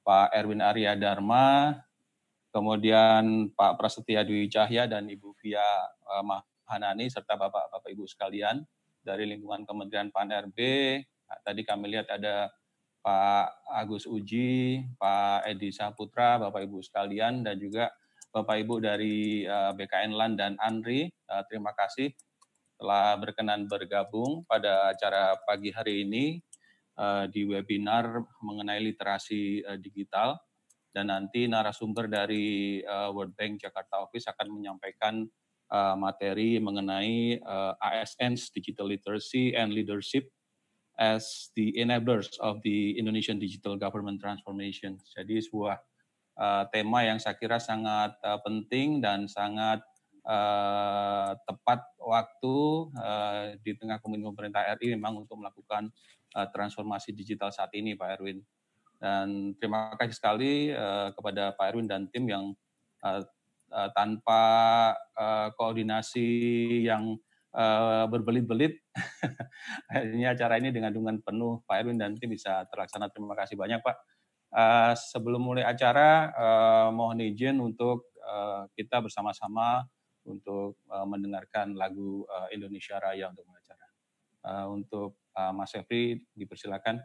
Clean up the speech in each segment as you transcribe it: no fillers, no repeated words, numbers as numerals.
Pak Erwin Arya Dharma, kemudian Pak Prasetya Dwi Cahya dan Ibu Via Mahanani, serta Bapak-Bapak Ibu sekalian dari lingkungan Kementerian PAN-RB. Nah, tadi kami lihat ada Pak Agus Uji, Pak Edi Saputra, Bapak Ibu sekalian, dan juga Bapak Ibu dari BKN LAN dan ANRI. Terima kasih telah berkenan bergabung pada acara pagi hari ini di webinar mengenai literasi digital, dan nanti narasumber dari World Bank Jakarta Office akan menyampaikan materi mengenai ASN's Digital Literacy and Leadership as the enablers of the Indonesian Digital Government Transformation. Jadi sebuah tema yang saya kira sangat penting dan sangat tepat waktu di tengah komitmen pemerintah RI memang untuk melakukan transformasi digital saat ini, Pak Erwin. Dan terima kasih sekali kepada Pak Erwin dan tim yang tanpa koordinasi yang berbelit-belit, akhirnya acara ini dengan penuh Pak Erwin dan tim bisa terlaksana. Terima kasih banyak, Pak. Sebelum mulai acara, mohon izin untuk kita bersama-sama untuk mendengarkan lagu Indonesia Raya untuk acara. Untuk Mas Efri, dipersilakan.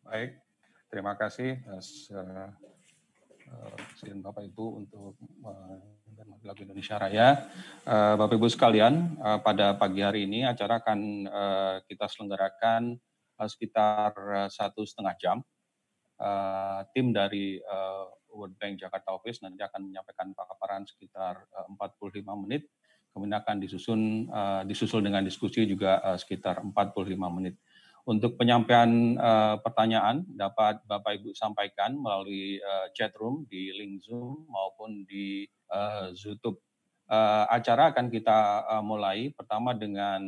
Baik, terima kasih Presiden Bapak Ibu untuk lagu Indonesia Raya. Bapak Ibu sekalian, pada pagi hari ini acara akan kita selenggarakan sekitar 1,5 jam. Tim dari World Bank Jakarta Office nanti akan menyampaikan paparan sekitar 45 menit, kemudian akan disusul dengan diskusi juga sekitar 45 menit. Untuk penyampaian pertanyaan dapat Bapak Ibu sampaikan melalui chat room di link Zoom maupun di YouTube. Acara akan kita mulai pertama dengan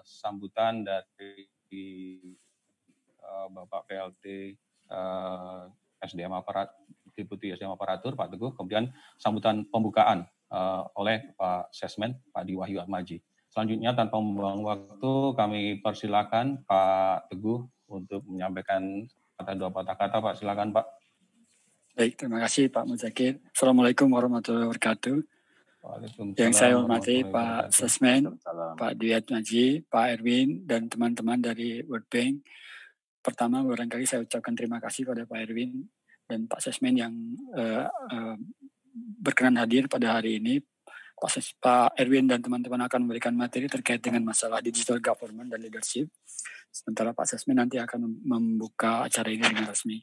sambutan dari Bapak PLT SDM Deputi SDM Aparatur Pak Teguh, kemudian sambutan pembukaan oleh Pak Sesmen Pak Di Wahyu Atmaji. Selanjutnya tanpa membuang waktu kami persilakan Pak Teguh untuk menyampaikan dua patah kata. Pak, silakan Pak. Baik, terima kasih Pak Muzakir. Assalamualaikum warahmatullahi wabarakatuh. Yang saya hormati Pak Sesmen, Pak Dwi Atmaji, Pak Erwin, dan teman-teman dari World Bank. Pertama, barangkali saya ucapkan terima kasih pada Pak Erwin dan Pak Sesmen yang berkenan hadir pada hari ini. Pak Erwin dan teman-teman akan memberikan materi terkait dengan masalah digital government dan leadership. Sementara Pak Sesmen nanti akan membuka acara ini dengan resmi.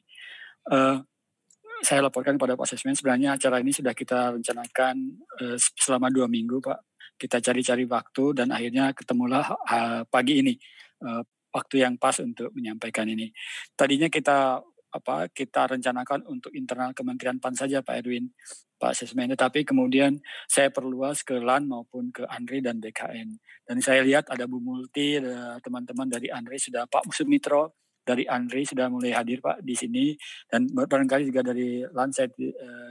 Saya laporkan kepada Pak Sesmen, sebenarnya acara ini sudah kita rencanakan selama 2 minggu, Pak. Kita cari-cari waktu dan akhirnya ketemulah pagi ini waktu yang pas untuk menyampaikan ini. Tadinya kita rencanakan untuk internal Kementerian PAN saja, Pak Erwin, Pak Sesmen, tapi kemudian saya perluas ke LAN maupun ke ANRI dan BKN. Dan saya lihat ada Bu Multi, ada teman-teman dari ANRI sudah, Pak Sumitro dari ANRI sudah mulai hadir, Pak, di sini, dan barangkali juga dari LAN saya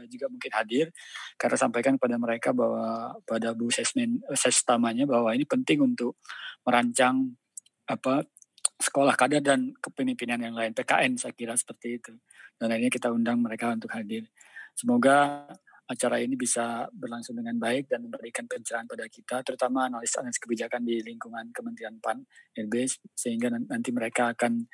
juga mungkin hadir, karena sampaikan kepada mereka bahwa pada Bu Sesmen, Sestamanya, bahwa ini penting untuk merancang sekolah kader dan kepemimpinan yang lain, PKN saya kira seperti itu. Dan akhirnya kita undang mereka untuk hadir. Semoga acara ini bisa berlangsung dengan baik dan memberikan pencerahan pada kita, terutama analis-analis kebijakan di lingkungan Kementerian PAN RB, sehingga nanti mereka akan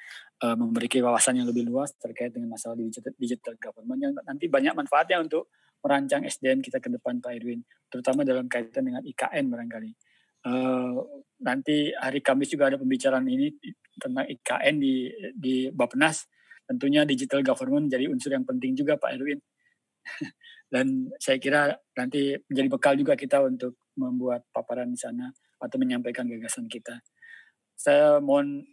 memiliki wawasan yang lebih luas terkait dengan masalah digital government yang nanti banyak manfaatnya untuk merancang SDM kita ke depan, Pak Erwin, terutama dalam kaitan dengan IKN barangkali. Nanti hari Kamis juga ada pembicaraan ini tentang IKN di Bappenas. Tentunya digital government jadi unsur yang penting juga, Pak Erwin. Dan saya kira nanti menjadi bekal juga kita untuk membuat paparan di sana atau menyampaikan gagasan kita. Saya mohon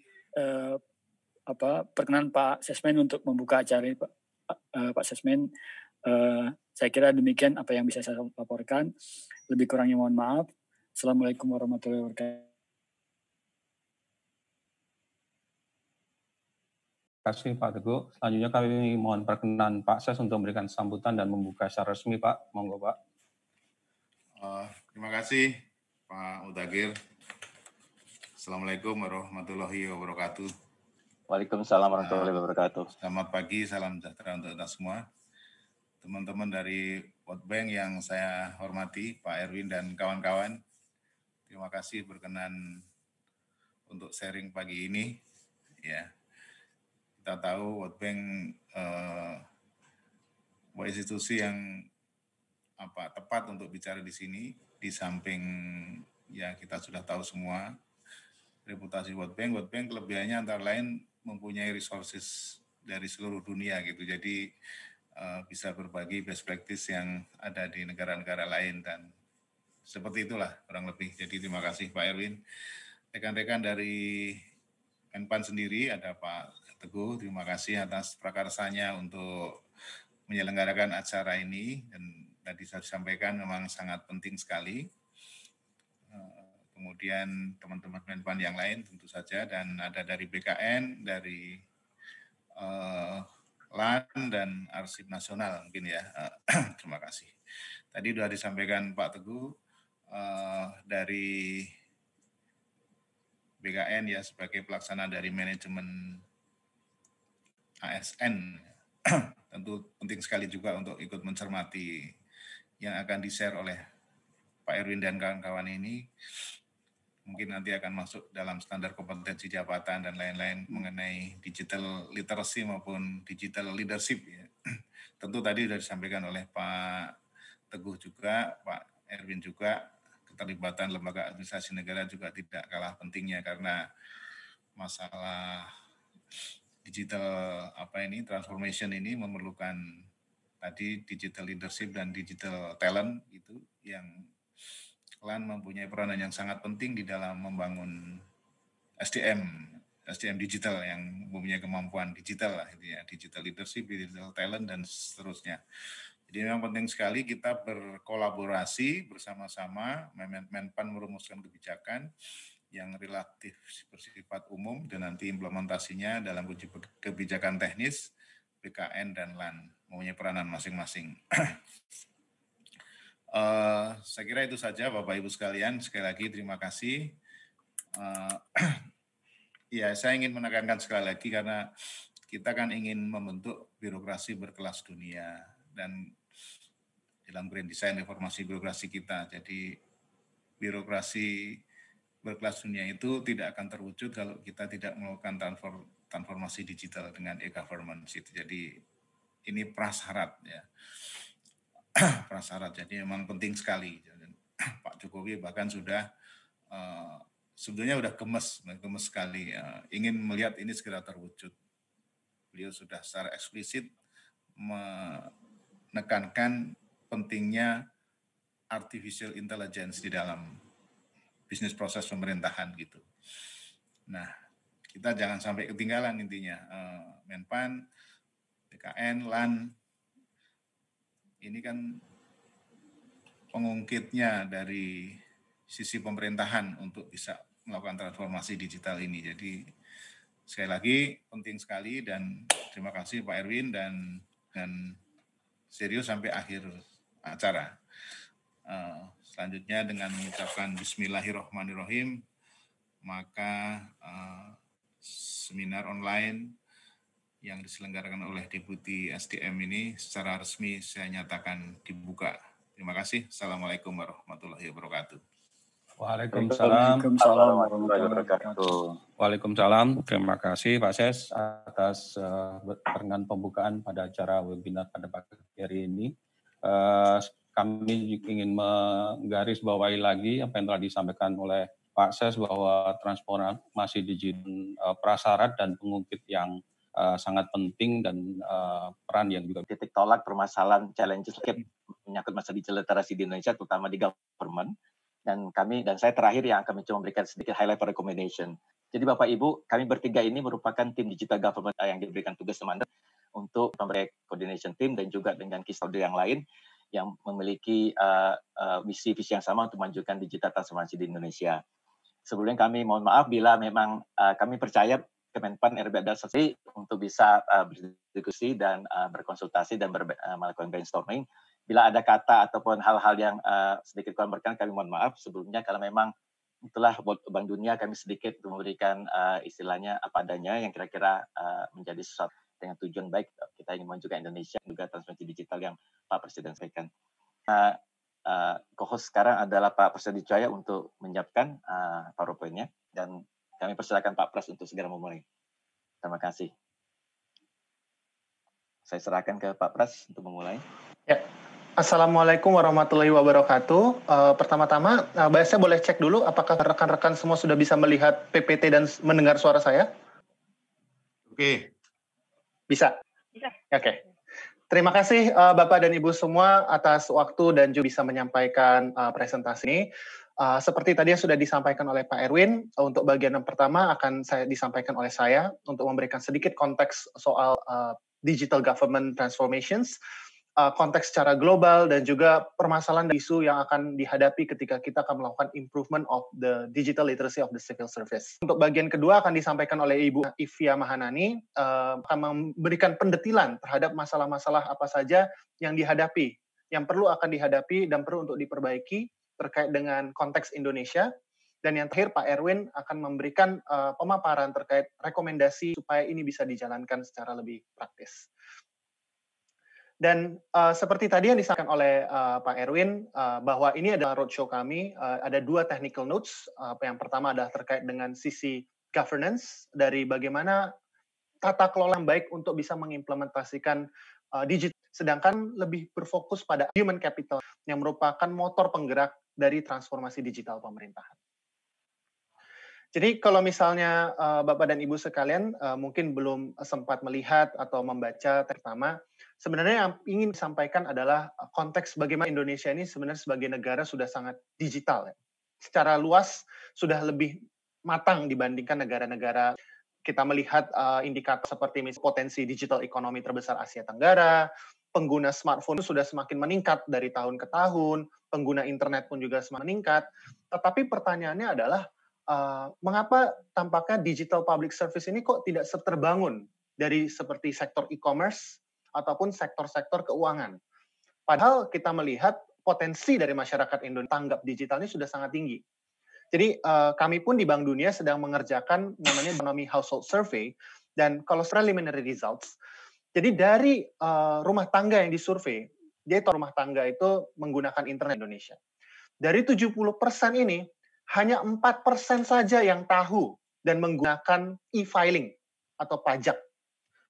perkenan Pak Sesmen untuk membuka acara ini, Pak Sesmen. Saya kira demikian apa yang bisa saya laporkan. Lebih kurangnya mohon maaf. Assalamualaikum warahmatullahi wabarakatuh. Terima kasih Pak Teguh. Selanjutnya kami mohon perkenan Pak Ses untuk memberikan sambutan dan membuka secara resmi, Pak. Monggo, Pak. Terima kasih Pak Mudagir. Assalamualaikum warahmatullahi wabarakatuh. Waalaikumsalam warahmatullahi wabarakatuh. Selamat pagi, salam sejahtera untuk kita semua. Teman-teman dari World Bank yang saya hormati, Pak Erwin dan kawan-kawan, terima kasih berkenan untuk sharing pagi ini. Ya, kita tahu World Bank institusi yang tepat untuk bicara di sini. Di samping ya kita sudah tahu semua reputasi World Bank kelebihannya antara lain mempunyai resources dari seluruh dunia gitu. Jadi bisa berbagi best practice yang ada di negara-negara lain dan seperti itulah kurang lebih. Jadi terima kasih Pak Erwin. Rekan-rekan dari Menpan sendiri ada Pak Teguh, terima kasih atas prakarsanya untuk menyelenggarakan acara ini dan tadi saya sampaikan memang sangat penting sekali. Kemudian teman-teman Menpan yang lain tentu saja dan ada dari BKN, dari LAN dan Arsip Nasional mungkin ya. Terima kasih. Tadi sudah disampaikan Pak Teguh dari BKN ya sebagai pelaksana dari manajemen ASN. Tentu penting sekali juga untuk ikut mencermati yang akan di-share oleh Pak Erwin dan kawan-kawan ini. Mungkin nanti akan masuk dalam standar kompetensi jabatan dan lain-lain mengenai digital literacy maupun digital leadership. Ya. Tentu tadi sudah disampaikan oleh Pak Teguh juga, Pak Erwin juga, keterlibatan lembaga administrasi negara juga tidak kalah pentingnya karena masalah digital transformation ini memerlukan tadi digital leadership dan digital talent itu yang LAN mempunyai peranan yang sangat penting di dalam membangun SDM digital yang mempunyai kemampuan digital lah, ya, digital leadership, digital talent dan seterusnya. Jadi memang penting sekali kita berkolaborasi bersama-sama, Menpan merumuskan kebijakan yang relatif bersifat umum dan nanti implementasinya dalam kebijakan teknis, BKN dan LAN mempunyai peranan masing-masing. Saya kira itu saja Bapak Ibu sekalian. Sekali lagi terima kasih. Ya, saya ingin menekankan sekali lagi karena kita kan ingin membentuk birokrasi berkelas dunia dan dalam Grand Design reformasi birokrasi kita. Jadi birokrasi berkelas dunia itu tidak akan terwujud kalau kita tidak melakukan transformasi digital dengan e-government. Jadi ini prasyarat ya. Prasyarat, jadi memang penting sekali. Pak Jokowi bahkan sudah sebetulnya sudah gemes sekali, ingin melihat ini segera terwujud. Beliau sudah secara eksplisit menekankan pentingnya artificial intelligence di dalam bisnis proses pemerintahan gitu. Nah, kita jangan sampai ketinggalan intinya. Menpan, BKN, LAN, ini kan pengungkitnya dari sisi pemerintahan untuk bisa melakukan transformasi digital ini. Jadi sekali lagi penting sekali dan terima kasih Pak Erwin dan serius sampai akhir acara. Selanjutnya dengan mengucapkan Bismillahirrahmanirrahim, maka seminar online yang diselenggarakan oleh Deputi SDM ini secara resmi saya nyatakan dibuka. Terima kasih. Assalamualaikum warahmatullahi wabarakatuh. Waalaikumsalam. Warahmatullahi wabarakatuh. Waalaikumsalam. Terima kasih Pak Ses atas perkenan pembukaan pada acara webinar pada pagi hari ini. Kami ingin menggarisbawahi lagi apa yang telah disampaikan oleh Pak Ses bahwa transformasi digital prasyarat dan pengungkit yang sangat penting dan peran yang juga titik tolak permasalahan challenges menyangkut masalah digital literasi di Indonesia, terutama di government. Dan saya terakhir yang akan mencoba memberikan sedikit highlight recommendation. Jadi Bapak Ibu, kami bertiga ini merupakan tim digital government yang diberikan tugas mandat untuk memberikan coordination team dan juga dengan key stakeholder yang lain yang memiliki visi-visi yang sama untuk memajukan digital transformasi di Indonesia. Sebelumnya kami mohon maaf bila memang kami percaya Kemenpan RB adalah sesi untuk bisa berdiskusi dan berkonsultasi dan melakukan brainstorming. Bila ada kata ataupun hal-hal yang sedikit kurang berkenan, kami mohon maaf sebelumnya. Kalau memang itulah Bank Dunia, kami sedikit memberikan istilahnya apa adanya yang kira-kira menjadi sesuatu dengan tujuan baik. Kita ingin memajukan Indonesia, juga transformasi digital yang Pak Presiden sampaikan. Co-host sekarang adalah Pak Presiden Cahaya untuk menyiapkan PowerPoint-nya, dan kami persilakan Pak Pres untuk segera memulai. Terima kasih. Saya serahkan ke Pak Pres untuk memulai. Ya. Assalamualaikum warahmatullahi wabarakatuh. Pertama-tama, saya boleh cek dulu apakah rekan-rekan semua sudah bisa melihat PPT dan mendengar suara saya? Oke. Bisa? Oke. Terima kasih Bapak dan Ibu semua atas waktu dan juga bisa menyampaikan presentasi ini. Seperti tadi yang sudah disampaikan oleh Pak Erwin, untuk bagian yang pertama akan saya disampaikan oleh saya untuk memberikan sedikit konteks soal digital government transformations, konteks secara global dan juga permasalahan dan isu yang akan dihadapi ketika kita akan melakukan improvement of the digital literacy of the civil service. Untuk bagian kedua akan disampaikan oleh Ibu Ivia Mahanani, akan memberikan pendetilan terhadap masalah-masalah apa saja yang dihadapi, yang perlu akan dihadapi dan perlu untuk diperbaiki terkait dengan konteks Indonesia. Dan yang terakhir Pak Erwin akan memberikan pemaparan terkait rekomendasi supaya ini bisa dijalankan secara lebih praktis. Dan seperti tadi yang disampaikan oleh Pak Erwin, bahwa ini adalah roadshow kami, ada dua technical notes. Yang pertama adalah terkait dengan sisi governance, dari bagaimana tata kelola yang baik untuk bisa mengimplementasikan digital, sedangkan lebih berfokus pada human capital yang merupakan motor penggerak dari transformasi digital pemerintahan. Jadi kalau misalnya Bapak dan Ibu sekalian mungkin belum sempat melihat atau membaca pertama, sebenarnya yang ingin disampaikan adalah konteks bagaimana Indonesia ini sebenarnya sebagai negara sudah sangat digital. Ya. Secara luas sudah lebih matang dibandingkan negara-negara. Kita melihat indikator seperti potensi digital ekonomi terbesar Asia Tenggara, pengguna smartphone sudah semakin meningkat dari tahun ke tahun, pengguna internet pun juga semakin meningkat. Tetapi pertanyaannya adalah, mengapa tampaknya digital public service ini kok tidak terbangun dari seperti sektor e-commerce ataupun sektor-sektor keuangan. Padahal kita melihat potensi dari masyarakat Indonesia tanggap digital ini sudah sangat tinggi. Jadi kami pun di Bank Dunia sedang mengerjakan namanya Economy Household Survey, dan kalau preliminary results, jadi dari rumah tangga yang disurvei, dia tahu rumah tangga itu menggunakan internet Indonesia. Dari 70% ini, hanya 4% saja yang tahu dan menggunakan e-filing atau pajak.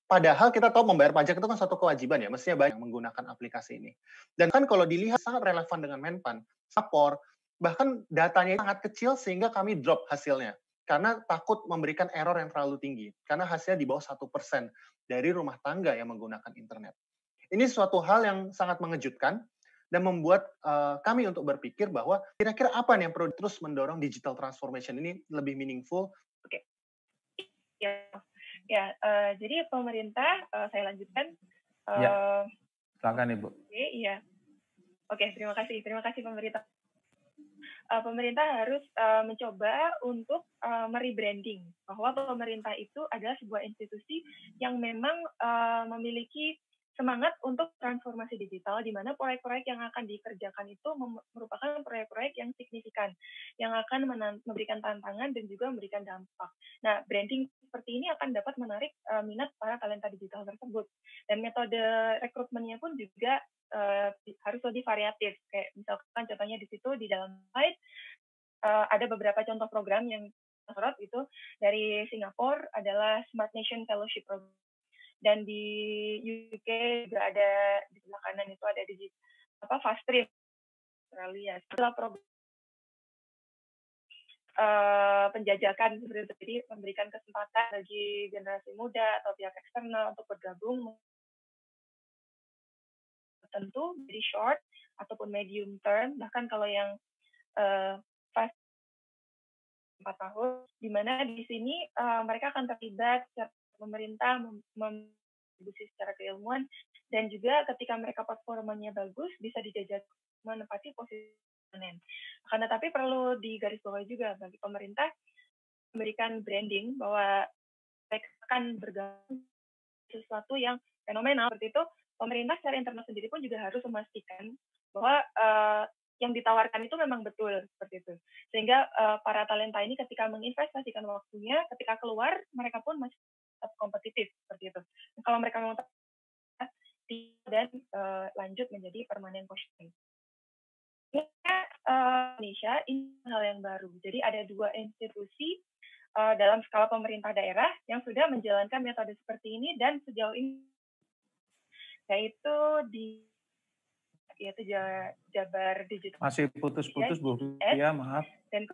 Padahal kita tahu membayar pajak itu kan suatu kewajiban ya, mestinya banyak yang menggunakan aplikasi ini. Dan kan kalau dilihat sangat relevan dengan Menpan, Sapor, bahkan datanya sangat kecil sehingga kami drop hasilnya. Karena takut memberikan error yang terlalu tinggi. Karena hasilnya di bawah 1% dari rumah tangga yang menggunakan internet. Ini suatu hal yang sangat mengejutkan dan membuat kami untuk berpikir bahwa kira-kira apa nih yang perlu terus mendorong digital transformation ini lebih meaningful. Oke. Ya, jadi pemerintah, saya lanjutkan. Ya, silakan Ibu. Oke, iya. Oke, terima kasih pemerintah. Pemerintah harus mencoba untuk merebranding bahwa pemerintah itu adalah sebuah institusi yang memang memiliki semangat untuk transformasi digital, di mana proyek-proyek yang akan dikerjakan itu merupakan proyek-proyek yang signifikan, yang akan memberikan tantangan dan juga memberikan dampak. Nah, branding seperti ini akan dapat menarik minat para talenta digital tersebut. Dan metode rekrutmennya pun juga harus lebih variatif. Kayak misalkan contohnya di situ di dalam slide ada beberapa contoh program yang sorot itu dari Singapura adalah Smart Nation Fellowship Program. Dan di UK juga ada di sebelah kanan itu ada di Fast Trip Australia. Setelah program penjajakan seperti itu, jadi memberikan kesempatan bagi generasi muda atau pihak eksternal untuk bergabung tentu jadi short ataupun medium term, bahkan kalau yang fast 4 tahun, di mana di sini mereka akan terlibat pemerintah memdistribusi secara keilmuan, dan juga ketika mereka performanya bagus bisa dijajak menempati posisi permanen. Karena tapi perlu digarisbawahi juga bagi pemerintah memberikan branding bahwa mereka akan bergabung sesuatu yang fenomenal seperti itu. Pemerintah secara internal sendiri pun juga harus memastikan bahwa yang ditawarkan itu memang betul seperti itu, sehingga para talenta ini ketika menginvestasikan waktunya, ketika keluar mereka pun masih tetap kompetitif seperti itu. Kalau mereka mau dan lanjut menjadi permanent position. Indonesia ini hal yang baru. Jadi ada 2 institusi dalam skala pemerintah daerah yang sudah menjalankan metode seperti ini, dan sejauh ini yaitu Jabar Digital. Masih putus-putus Bu Fia, maaf. Dan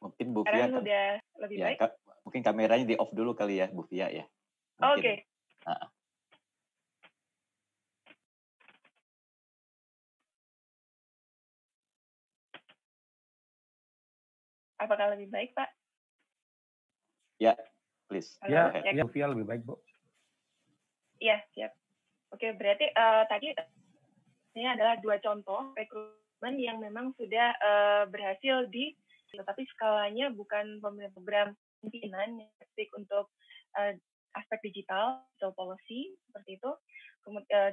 mungkin Bu Fia udah lebih ya, baik. Mungkin kameranya di off dulu kali ya Bu Fia ya. Oke. Apakah lebih baik, Pak? Ya, please. Ya, Bu Fia lebih baik, Bu. Iya, siap. Oke, berarti tadi ini adalah 2 contoh rekrutmen yang memang sudah berhasil tetapi skalanya bukan program pimpinan yang spesifik untuk aspek digital policy seperti itu,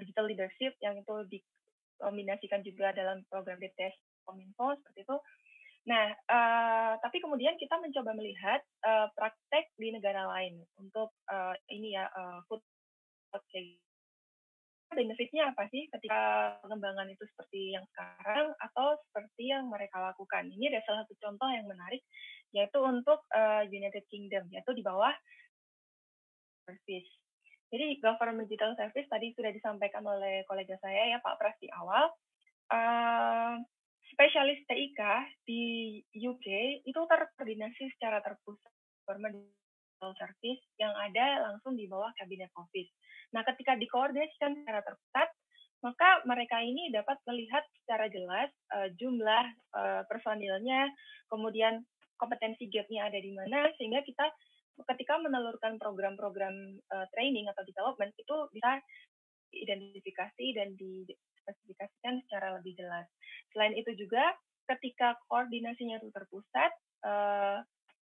digital leadership yang itu dikombinasikan juga dalam program DTS Kominfo seperti itu. Nah, tapi kemudian kita mencoba melihat praktek di negara lain untuk food chain. Benefitnya apa sih ketika pengembangan itu seperti yang sekarang atau seperti yang mereka lakukan? Ini ada salah satu contoh yang menarik, yaitu untuk United Kingdom, yaitu di bawah service. Jadi government digital service tadi sudah disampaikan oleh kolega saya ya Pak Pras di awal. Spesialis TIK di UK itu terkoordinasi secara terpusat government digital service yang ada langsung di bawah Cabinet Office. Nah, ketika dikoordinasikan secara terpusat, maka mereka ini dapat melihat secara jelas jumlah personilnya, kemudian kompetensi gap-nya ada di mana, sehingga kita ketika menelurkan program-program training atau development itu bisa identifikasi dan dispesifikasikan secara lebih jelas. Selain itu juga, ketika koordinasinya itu terpusat,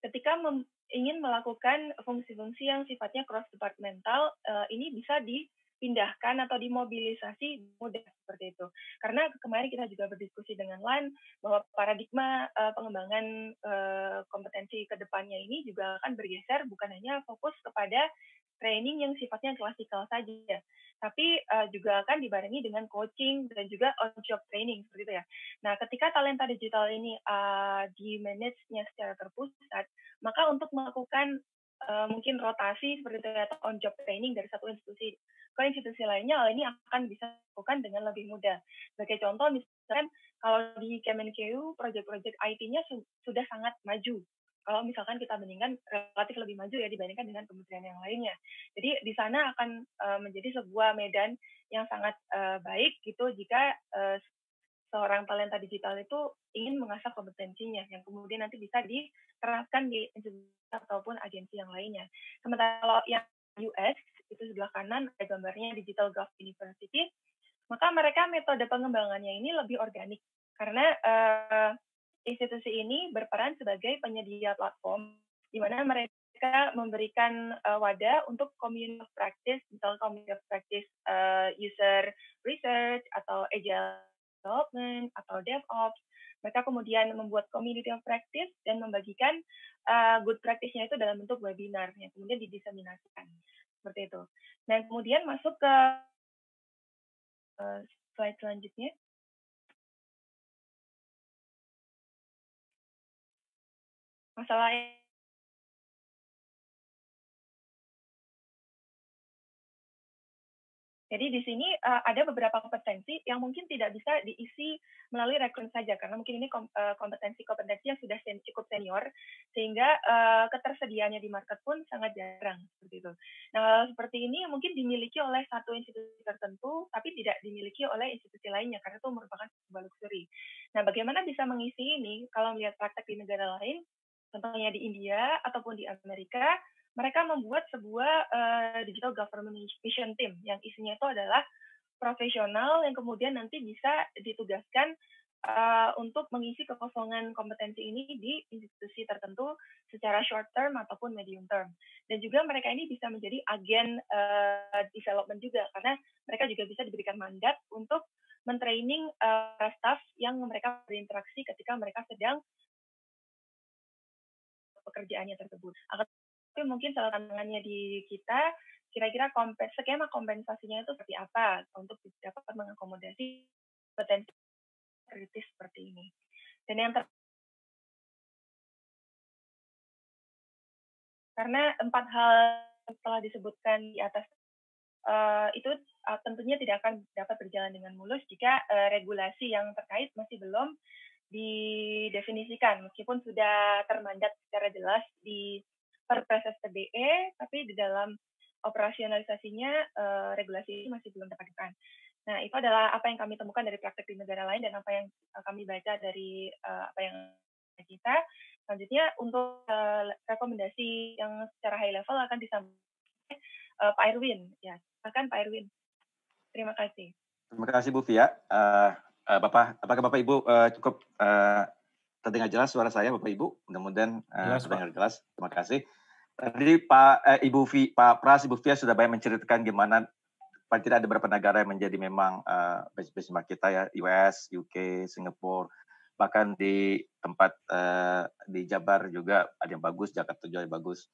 ketika ingin melakukan fungsi-fungsi yang sifatnya cross-departmental, ini bisa dipindahkan atau dimobilisasi mudah seperti itu. Karena kemarin kita juga berdiskusi dengan LAN bahwa paradigma pengembangan kompetensi ke depannya ini juga akan bergeser bukan hanya fokus kepada training yang sifatnya klasikal saja, tapi juga akan dibarengi dengan coaching dan juga on-job training seperti itu ya. Nah, ketika talenta digital ini di-manage-nya secara terpusat, maka untuk melakukan mungkin rotasi seperti itu atau on-job training dari satu institusi ke institusi lainnya, hal ini akan bisa dilakukan dengan lebih mudah. Sebagai contoh, misalkan kalau di Kemenkeu, proyek-proyek IT-nya sudah sangat maju. Kalau misalkan kita bandingkan relatif lebih maju ya dibandingkan dengan kementerian yang lainnya. Jadi di sana akan menjadi sebuah medan yang sangat baik gitu jika seorang talenta digital itu ingin mengasah kompetensinya yang kemudian nanti bisa diterapkan di institusi ataupun agensi yang lainnya. Sementara kalau yang US itu sebelah kanan ada gambarnya Digital Gov University, maka mereka metode pengembangannya ini lebih organik karena institusi ini berperan sebagai penyedia platform di mana mereka memberikan wadah untuk community of practice, misalnya community of practice user research atau agile development atau DevOps. Mereka kemudian membuat community of practice dan membagikan good practice-nya itu dalam bentuk webinar yang kemudian didiseminasikan. Seperti itu. Dan kemudian masuk ke slide selanjutnya. Masalah jadi di sini ada beberapa kompetensi yang mungkin tidak bisa diisi melalui rekrutmen saja karena mungkin ini kompetensi-kompetensi yang sudah cukup senior sehingga ketersediaannya di market pun sangat jarang seperti itu. Nah, seperti ini mungkin dimiliki oleh satu institusi tertentu tapi tidak dimiliki oleh institusi lainnya karena itu merupakan sebuah luxury. Nah, bagaimana bisa mengisi ini kalau melihat praktek di negara lain, contohnya di India ataupun di Amerika, mereka membuat sebuah digital government mission team yang isinya itu adalah profesional yang kemudian nanti bisa ditugaskan untuk mengisi kekosongan kompetensi ini di institusi tertentu secara short term ataupun medium term. Dan juga mereka ini bisa menjadi agen development juga karena mereka juga bisa diberikan mandat untuk mentraining staff yang mereka berinteraksi ketika mereka sedang pekerjaannya tersebut. Tapi mungkin salah tantangannya di kita, kira-kira skema kompensasinya itu seperti apa untuk dapat mengakomodasi potensi kritis seperti ini. Dan yang karena 4 hal yang telah disebutkan di atas itu tentunya tidak akan dapat berjalan dengan mulus jika regulasi yang terkait masih belum didefinisikan, meskipun sudah termandat secara jelas di Perpres STBE, tapi di dalam operasionalisasinya regulasi ini masih belum dilakukan. Nah, itu adalah apa yang kami temukan dari praktek di negara lain dan apa yang kami baca dari apa yang kita. Selanjutnya untuk rekomendasi yang secara high level akan disampaikan Pak Erwin. Ya, silakan Pak Erwin. Terima kasih. Terima kasih Bu Fia. Bapak, apakah Bapak Ibu cukup terdengar jelas suara saya, Bapak Ibu? Mudah-mudahan terdengar jelas. Terima kasih. Tadi Pak Pras, Ibu Fia sudah banyak menceritakan gimana paling tidak ada beberapa negara yang menjadi memang benchmark kita ya, US, UK, Singapura, bahkan di tempat di Jabar juga ada yang bagus, Jakarta juga yang bagus.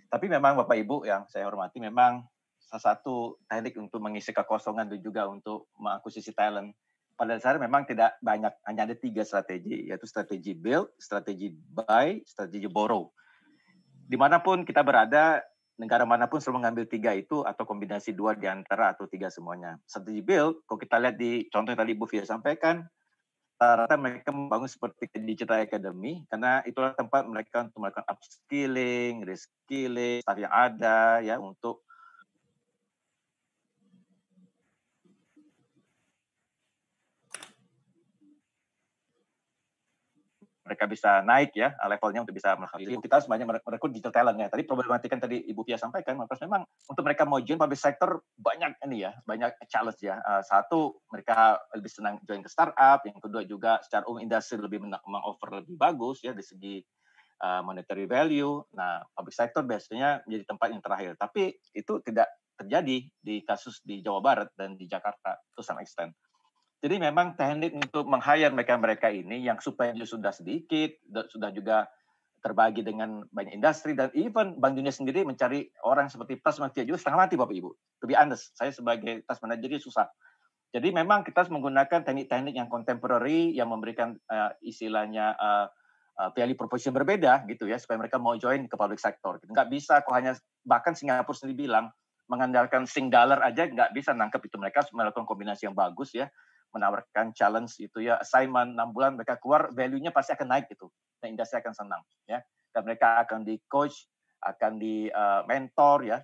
Tapi memang Bapak Ibu yang saya hormati, memang salah satu teknik untuk mengisi kekosongan dan juga untuk mengakuisisi talent pada dasarnya memang tidak banyak, hanya ada 3 strategi, yaitu strategi build, strategi buy, strategi borrow. Dimanapun kita berada, negara manapun selalu mengambil 3 itu atau kombinasi 2 di antara atau 3 semuanya. Strategi build, kalau kita lihat di contoh yang tadi Bu Fia sampaikan, rata-rata mereka membangun seperti Digital Academy, karena itulah tempat mereka untuk melakukan upskilling, reskilling, staff yang ada ya untuk mereka bisa naik ya levelnya untuk bisa menghasilkan. Kita sebenarnya merekrut digital talent ya. Tadi problematika tadi Ibu Pia sampaikan, terus memang untuk mereka mau join public sector banyak ini ya, banyak challenge ya. Satu, mereka lebih senang join ke startup. Yang kedua juga secara umum industri lebih meng-offer lebih bagus ya dari segi monetary value. Nah, public sector biasanya menjadi tempat yang terakhir. Tapi itu tidak terjadi di kasus di Jawa Barat dan di Jakarta to some extent. Jadi memang teknik untuk meng-hire mereka ini yang supaya sudah sedikit, sudah juga terbagi dengan banyak industri, dan even Bank Dunia sendiri mencari orang seperti task manager juga setengah mati Bapak Ibu. To be honest, saya sebagai task manager susah. Jadi memang kita harus menggunakan teknik-teknik yang contemporary yang memberikan istilahnya value proposition berbeda gitu ya, supaya mereka mau join ke public sector. Nggak bisa kok hanya, bahkan Singapura sendiri bilang mengandalkan Sing dollar aja nggak bisa nangkep itu. Mereka harus melakukan kombinasi yang bagus ya, menawarkan challenge itu ya, assignment 6 bulan mereka keluar, value-nya pasti akan naik gitu, dan industri akan senang ya, dan mereka akan di coach, akan di mentor ya.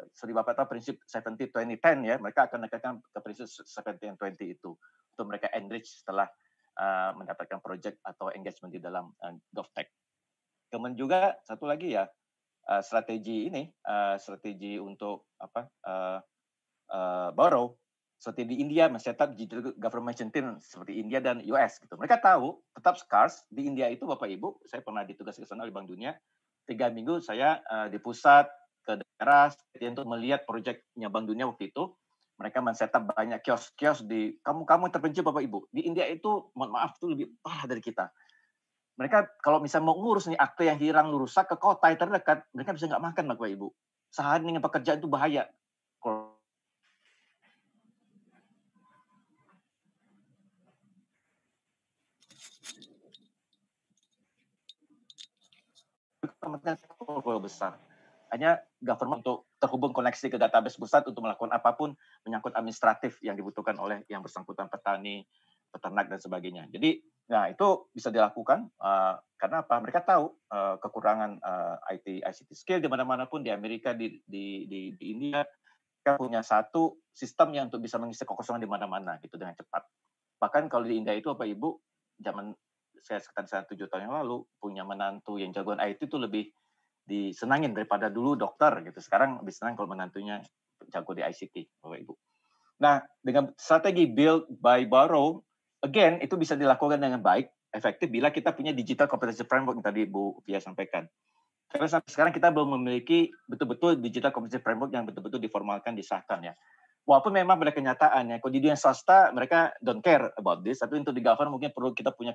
Seperti Bapak tahu prinsip 70-20-10 ya, mereka akan menekankan ke prinsip 70-20 itu untuk mereka enrich setelah mendapatkan project atau engagement di dalam GovTech. Kemudian juga satu lagi ya, strategi ini, strategi untuk borrow. Seperti di India men-setup digital government team seperti India dan US gitu. Mereka tahu tetap scarce di India itu Bapak Ibu, saya pernah ditugas ke sana oleh Bank Dunia. 3 minggu saya di pusat ke daerah untuk melihat proyeknya Bank Dunia waktu itu. Mereka men-setup banyak kios-kios di kamu terpencil Bapak Ibu. Di India itu mohon maaf itu lebih parah dari kita. Mereka kalau misalnya mau ngurus nih akte yang hilang rusak ke kota yang terdekat, mereka bisa nggak makan Bapak Ibu. Sehari dengan pekerjaan itu bahaya. Besar. Hanya government untuk terhubung koneksi ke database pusat untuk melakukan apapun menyangkut administratif yang dibutuhkan oleh yang bersangkutan petani, peternak dan sebagainya. Jadi, nah itu bisa dilakukan karena apa? Mereka tahu kekurangan ICT skill di mana-mana pun di Amerika, di India, mereka punya satu sistem yang untuk bisa mengisi kekosongan di mana-mana gitu dengan cepat. Bahkan kalau di India itu Bapak Ibu, zaman saya sekitar 7 tahun yang lalu punya menantu yang jagoan IT itu lebih disenangin daripada dulu dokter gitu. Sekarang lebih senang kalau menantunya jago di ICT, Bapak Ibu. Nah, dengan strategi build, buy, borrow, again, itu bisa dilakukan dengan baik, efektif bila kita punya digital competency framework yang tadi Bu Fia sampaikan. Karena sampai sekarang kita belum memiliki betul-betul digital competency framework yang betul-betul diformalkan, disahkan ya. Walaupun memang pada kenyataannya, kalau di dunia swasta mereka don't care about this, tapi untuk di government mungkin perlu kita punya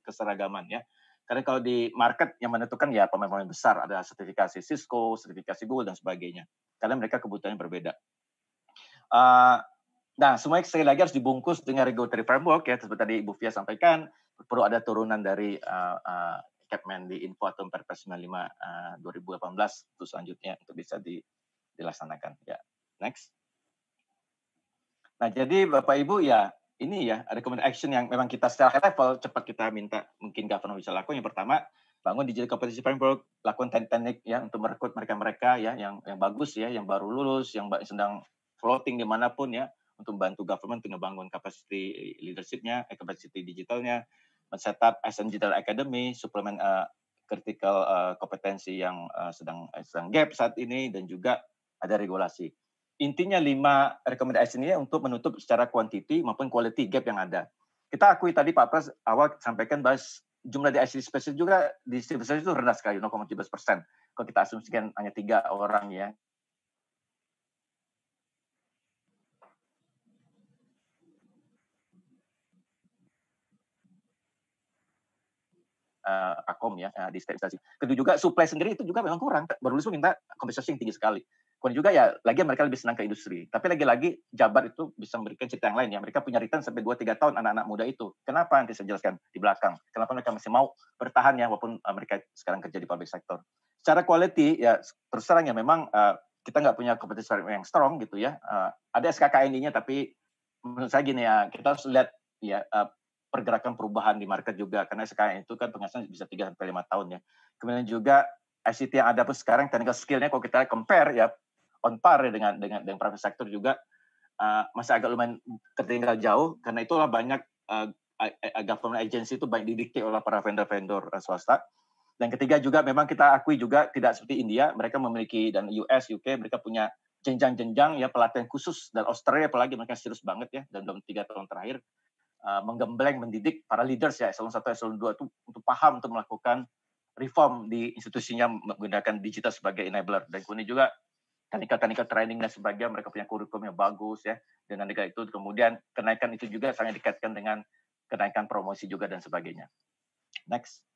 keseragaman ya. Karena kalau di market yang menentukan ya pemain-pemain besar, ada sertifikasi Cisco, sertifikasi Google, dan sebagainya. Karena mereka kebutuhannya berbeda. Nah, semuanya sekali lagi harus dibungkus dengan regulatory framework ya, seperti tadi Ibu Fia sampaikan, perlu ada turunan dari Capman di Info atau Perpres 95 2018 itu selanjutnya untuk bisa dilaksanakan. Ya, next. Nah, jadi Bapak Ibu ya, ini ya recommended action yang memang kita secara high level cepat kita minta mungkin government bisa lakukan. Yang pertama, bangun digital competency framework, lakukan teknik-teknik ya untuk merekrut mereka-mereka ya yang bagus ya, yang baru lulus, yang sedang floating dimanapun ya, untuk membantu government untuk membangun capacity leadership-nya, capacity digitalnya, men-setup SN Digital Academy, suplemen critical kompetensi yang sedang gap saat ini, dan juga ada regulasi. Intinya 5 rekomendasi ini untuk menutup secara quantity maupun quality gap yang ada. Kita akui tadi Pak Pras awal sampaikan bahwa jumlah di ICT spesialis juga di civil service itu rendah sekali, 0,17%. Kalau kita asumsikan hanya 3 orang ya. Akom ya di sterilisasi. Kedua juga supply sendiri itu juga memang kurang. Baru lulus minta kompensasi yang tinggi sekali. Kemudian juga ya lagi mereka lebih senang ke industri. Tapi lagi-lagi Jabar itu bisa memberikan cerita yang lain ya. Mereka punya return sampai 2-3 tahun anak-anak muda itu. Kenapa? Nanti saya jelaskan di belakang. Kenapa mereka masih mau bertahan ya walaupun mereka sekarang kerja di public sector. Secara quality ya terus terang ya memang kita nggak punya kompetisi yang strong gitu ya. Ada SKKNI-nya tapi menurut saya gini ya, kita harus lihat ya pergerakan perubahan di market juga, karena sekarang itu kan penghasilan bisa 3-5 tahun ya. Kemudian juga ICT yang ada pun sekarang technical skill-nya kalau kita compare ya on par ya dengan private sector juga masih agak lumayan tertinggal jauh, karena itulah banyak government agency itu banyak didikte oleh para vendor-vendor swasta. Dan ketiga juga memang kita akui juga tidak seperti India, mereka memiliki, dan US, UK, mereka punya jenjang-jenjang ya pelatihan khusus, dan Australia apalagi mereka serius banget ya, dan dalam 3 tahun terakhir menggembleng, mendidik para leaders ya, eselon 1, eselon 2 itu untuk paham untuk melakukan reform di institusinya menggunakan digital sebagai enabler. Dan kemudian juga teknikal training dan sebagainya, mereka punya kurikulum yang bagus ya. Dan dengan itu kemudian kenaikan itu juga sangat dikaitkan dengan kenaikan promosi juga dan sebagainya. Next.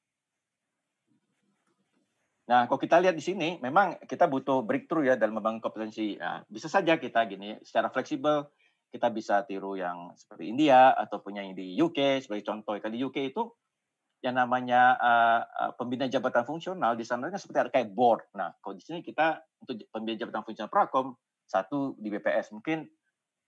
Nah, kalau kita lihat di sini, memang kita butuh breakthrough ya dalam membangun kompetensi. Nah, bisa saja kita gini, secara fleksibel, kita bisa tiru yang seperti India, ataupun yang di UK, sebagai contoh. Kalau di UK itu, yang namanya pembina jabatan fungsional, di sana kan seperti ada kayak board. Nah, kalau di sini kita, untuk pembina jabatan fungsional Prakom, satu di BPS. Mungkin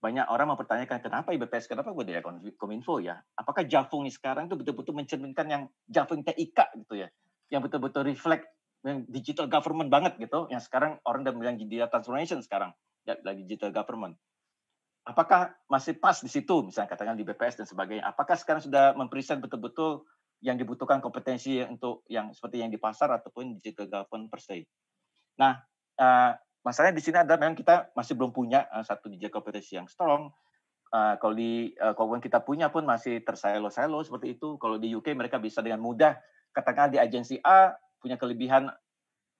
banyak orang mempertanyakan, kenapa BPS, kenapa budaya Kominfo ya? Apakah Jafung sekarang itu betul-betul mencerminkan yang Jafung TIK gitu ya? Yang betul-betul reflect yang digital government banget gitu, yang sekarang orang udah bilang digital transformation sekarang, ya, digital government. Apakah masih pas di situ, misalnya katakan di BPS dan sebagainya? Apakah sekarang sudah mempresent betul-betul yang dibutuhkan kompetensi untuk yang seperti yang di pasar ataupun digital government per se? Nah, masalahnya di sini adalah memang kita masih belum punya satu digital kompetensi yang strong. Kalau di kalau kita punya pun masih tersilo-silo seperti itu. Kalau di UK mereka bisa dengan mudah, katakan di agensi A punya kelebihan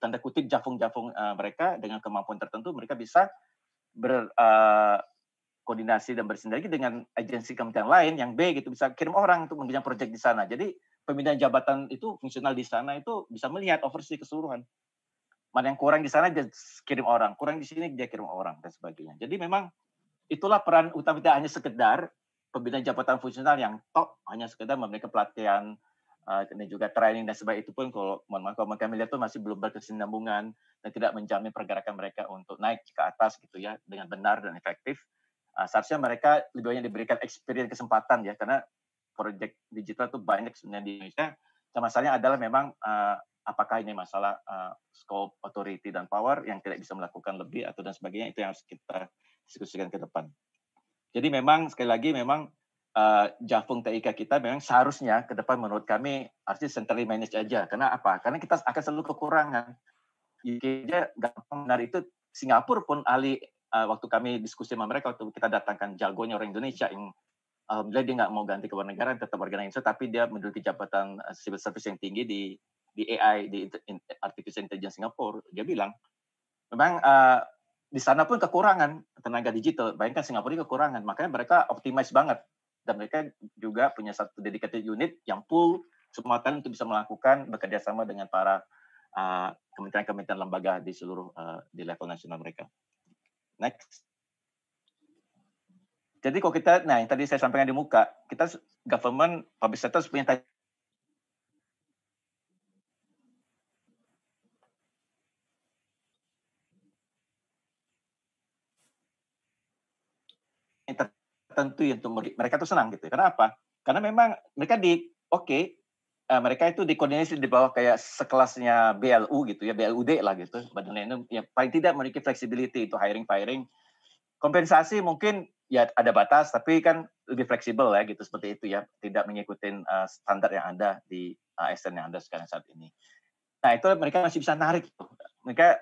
tanda kutip jafung-jafung mereka dengan kemampuan tertentu, mereka bisa berkoordinasi dan bersinergi dengan agensi kementerian lain yang B gitu, bisa kirim orang untuk mengerjakan proyek di sana. Jadi pembinaan jabatan itu fungsional di sana itu bisa melihat oversee keseluruhan. Mana yang kurang di sana dia kirim orang, kurang di sini dia kirim orang dan sebagainya. Jadi memang itulah peran utama, tidak hanya sekedar pembinaan jabatan fungsional yang hanya sekedar memberikan pelatihan dan juga training dan sebagainya. Itu pun kalau kami lihat itu masih belum berkesinambungan dan tidak menjamin pergerakan mereka untuk naik ke atas gitu ya dengan benar dan efektif. Seharusnya mereka lebih banyak diberikan experience, kesempatan ya, karena proyek digital itu banyak sebenarnya di Indonesia. Masalahnya adalah memang apakah ini masalah scope, authority, dan power yang tidak bisa melakukan lebih atau dan sebagainya, itu yang harus kita diskusikan ke depan. Jadi memang sekali lagi memang Jafung TIK kita memang seharusnya ke depan menurut kami harusnya centrally managed aja. Karena apa? Karena kita akan selalu kekurangan. UK aja gampang benar itu. Singapura pun ahli waktu kami diskusi sama mereka, waktu kita datangkan jagonya orang Indonesia yang alhamdulillah dia nggak mau ganti kewarganegaraan, tetap warga Indonesia, tapi dia menduduki jabatan civil service yang tinggi di AI, di Artificial Intelligence Singapura. Dia bilang, memang di sana pun kekurangan tenaga digital. Bayangkan Singapura ini kekurangan, makanya mereka optimize banget. Dan mereka juga punya satu dedicated unit yang full semua talent untuk bisa melakukan bekerja sama dengan para kementerian-kementerian lembaga di seluruh di level nasional mereka. Next. Jadi kalau kita, nah yang tadi saya sampaikan di muka, kita government public sector punya tertentu untuk mereka tuh senang gitu. Karena apa? Karena memang mereka mereka itu dikoordinasi di bawah kayak sekelasnya BLU gitu ya, BLUD lah gitu. Badan yang paling tidak memiliki flexibility itu hiring. Kompensasi mungkin ya ada batas, tapi kan lebih fleksibel ya gitu, seperti itu ya, tidak mengikuti standar yang ada di ASN yang ada sekarang saat ini. Nah itu mereka masih bisa narik tuh. Mereka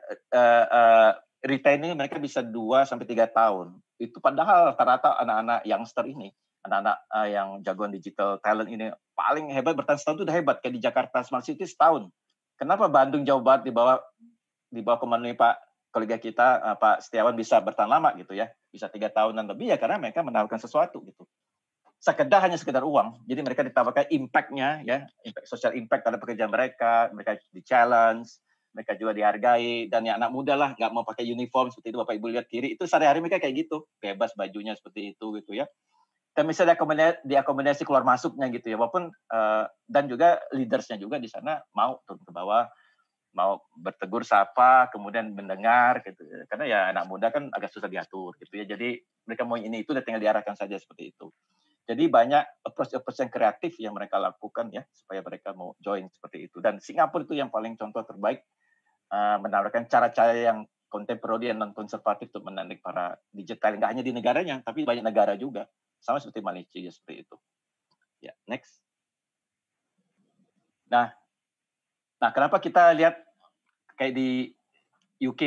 retaining mereka bisa 2-3 tahun. Itu padahal rata-rata anak-anak youngster ini, anak-anak yang jagoan digital talent ini paling hebat bertahan setahun itu udah hebat. Kayak di Jakarta Smart City setahun. Kenapa Bandung jauh banget di bawah komando Pak kolega kita Pak Setiawan bisa bertahan lama gitu ya, bisa 3 tahunan lebih ya karena mereka menawarkan sesuatu gitu. Hanya sekedar uang. Jadi mereka ditawarkan impact-nya ya, social impact pada pekerjaan mereka di challenge, mereka juga dihargai, dan yang anak muda lah nggak mau pakai uniform seperti itu Bapak Ibu lihat kiri, itu sehari-hari mereka kayak gitu, bebas bajunya seperti itu gitu ya. Dan misalnya diakomodasi keluar masuknya gitu ya, walaupun dan juga leadersnya juga di sana mau turun ke bawah, mau bertegur sapa, kemudian mendengar gitu. Karena ya anak muda kan agak susah diatur gitu ya. Jadi mereka mau ini itu udah tinggal diarahkan saja seperti itu. Jadi banyak approach yang kreatif yang mereka lakukan ya supaya mereka mau join seperti itu. Dan Singapura itu yang paling contoh terbaik menawarkan cara-cara yang kontemporari dan non konservatif untuk menarik para digital, nggak hanya di negaranya tapi banyak negara juga, sama seperti Malaysia ya, seperti itu. Ya, next. Nah, kenapa kita lihat kayak di UK,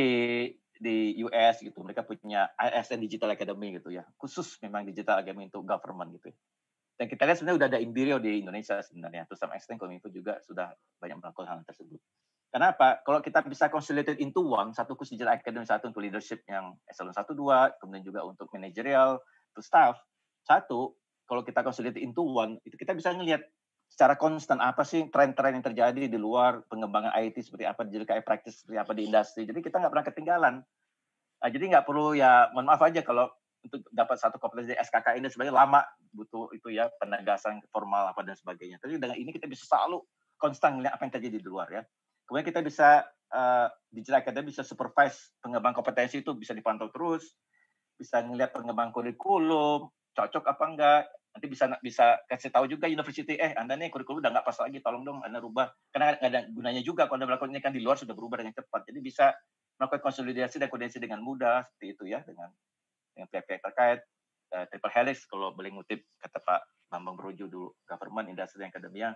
di US gitu, mereka punya ASN Digital Academy gitu ya, khusus memang digital academy untuk government gitu. Dan kita lihat sebenarnya udah ada Imbirio di Indonesia sebenarnya, to some extent Kominfo juga sudah banyak melakukan hal tersebut. Kenapa? Kalau kita bisa consolidated into one, satu khusus digital academy, satu untuk leadership yang eselon 1-2, kemudian juga untuk managerial, to staff, satu, kalau kita consolidated into one, itu kita bisa ngelihat secara konstan apa sih tren-tren yang terjadi di luar pengembangan IT seperti apa, jadi kayak practice seperti apa di industri. Jadi kita nggak pernah ketinggalan. Jadi nggak perlu ya, mohon maaf aja kalau untuk dapat satu kompetensi SKK ini sebenarnya lama, butuh itu ya penegasan formal apa dan sebagainya. Tapi dengan ini kita bisa selalu konstan melihat apa yang terjadi di luar ya. Kemudian kita bisa Digital Academy bisa supervise pengembangan kompetensi itu bisa dipantau terus, bisa ngelihat pengembangan kurikulum, cocok apa enggak. Nanti bisa kasih tahu juga university, Anda nih kurikulum udah nggak pas lagi, tolong dong Anda rubah. Karena nggak ada gunanya juga kalau Anda melakukan ini kan di luar sudah berubah dengan cepat. Jadi bisa melakukan konsolidasi dan koordinasi dengan mudah seperti itu ya dengan pihak-pihak terkait. Triple helix kalau boleh ngutip kata Pak Bambang Brojo dulu, government, industri, dan akademia.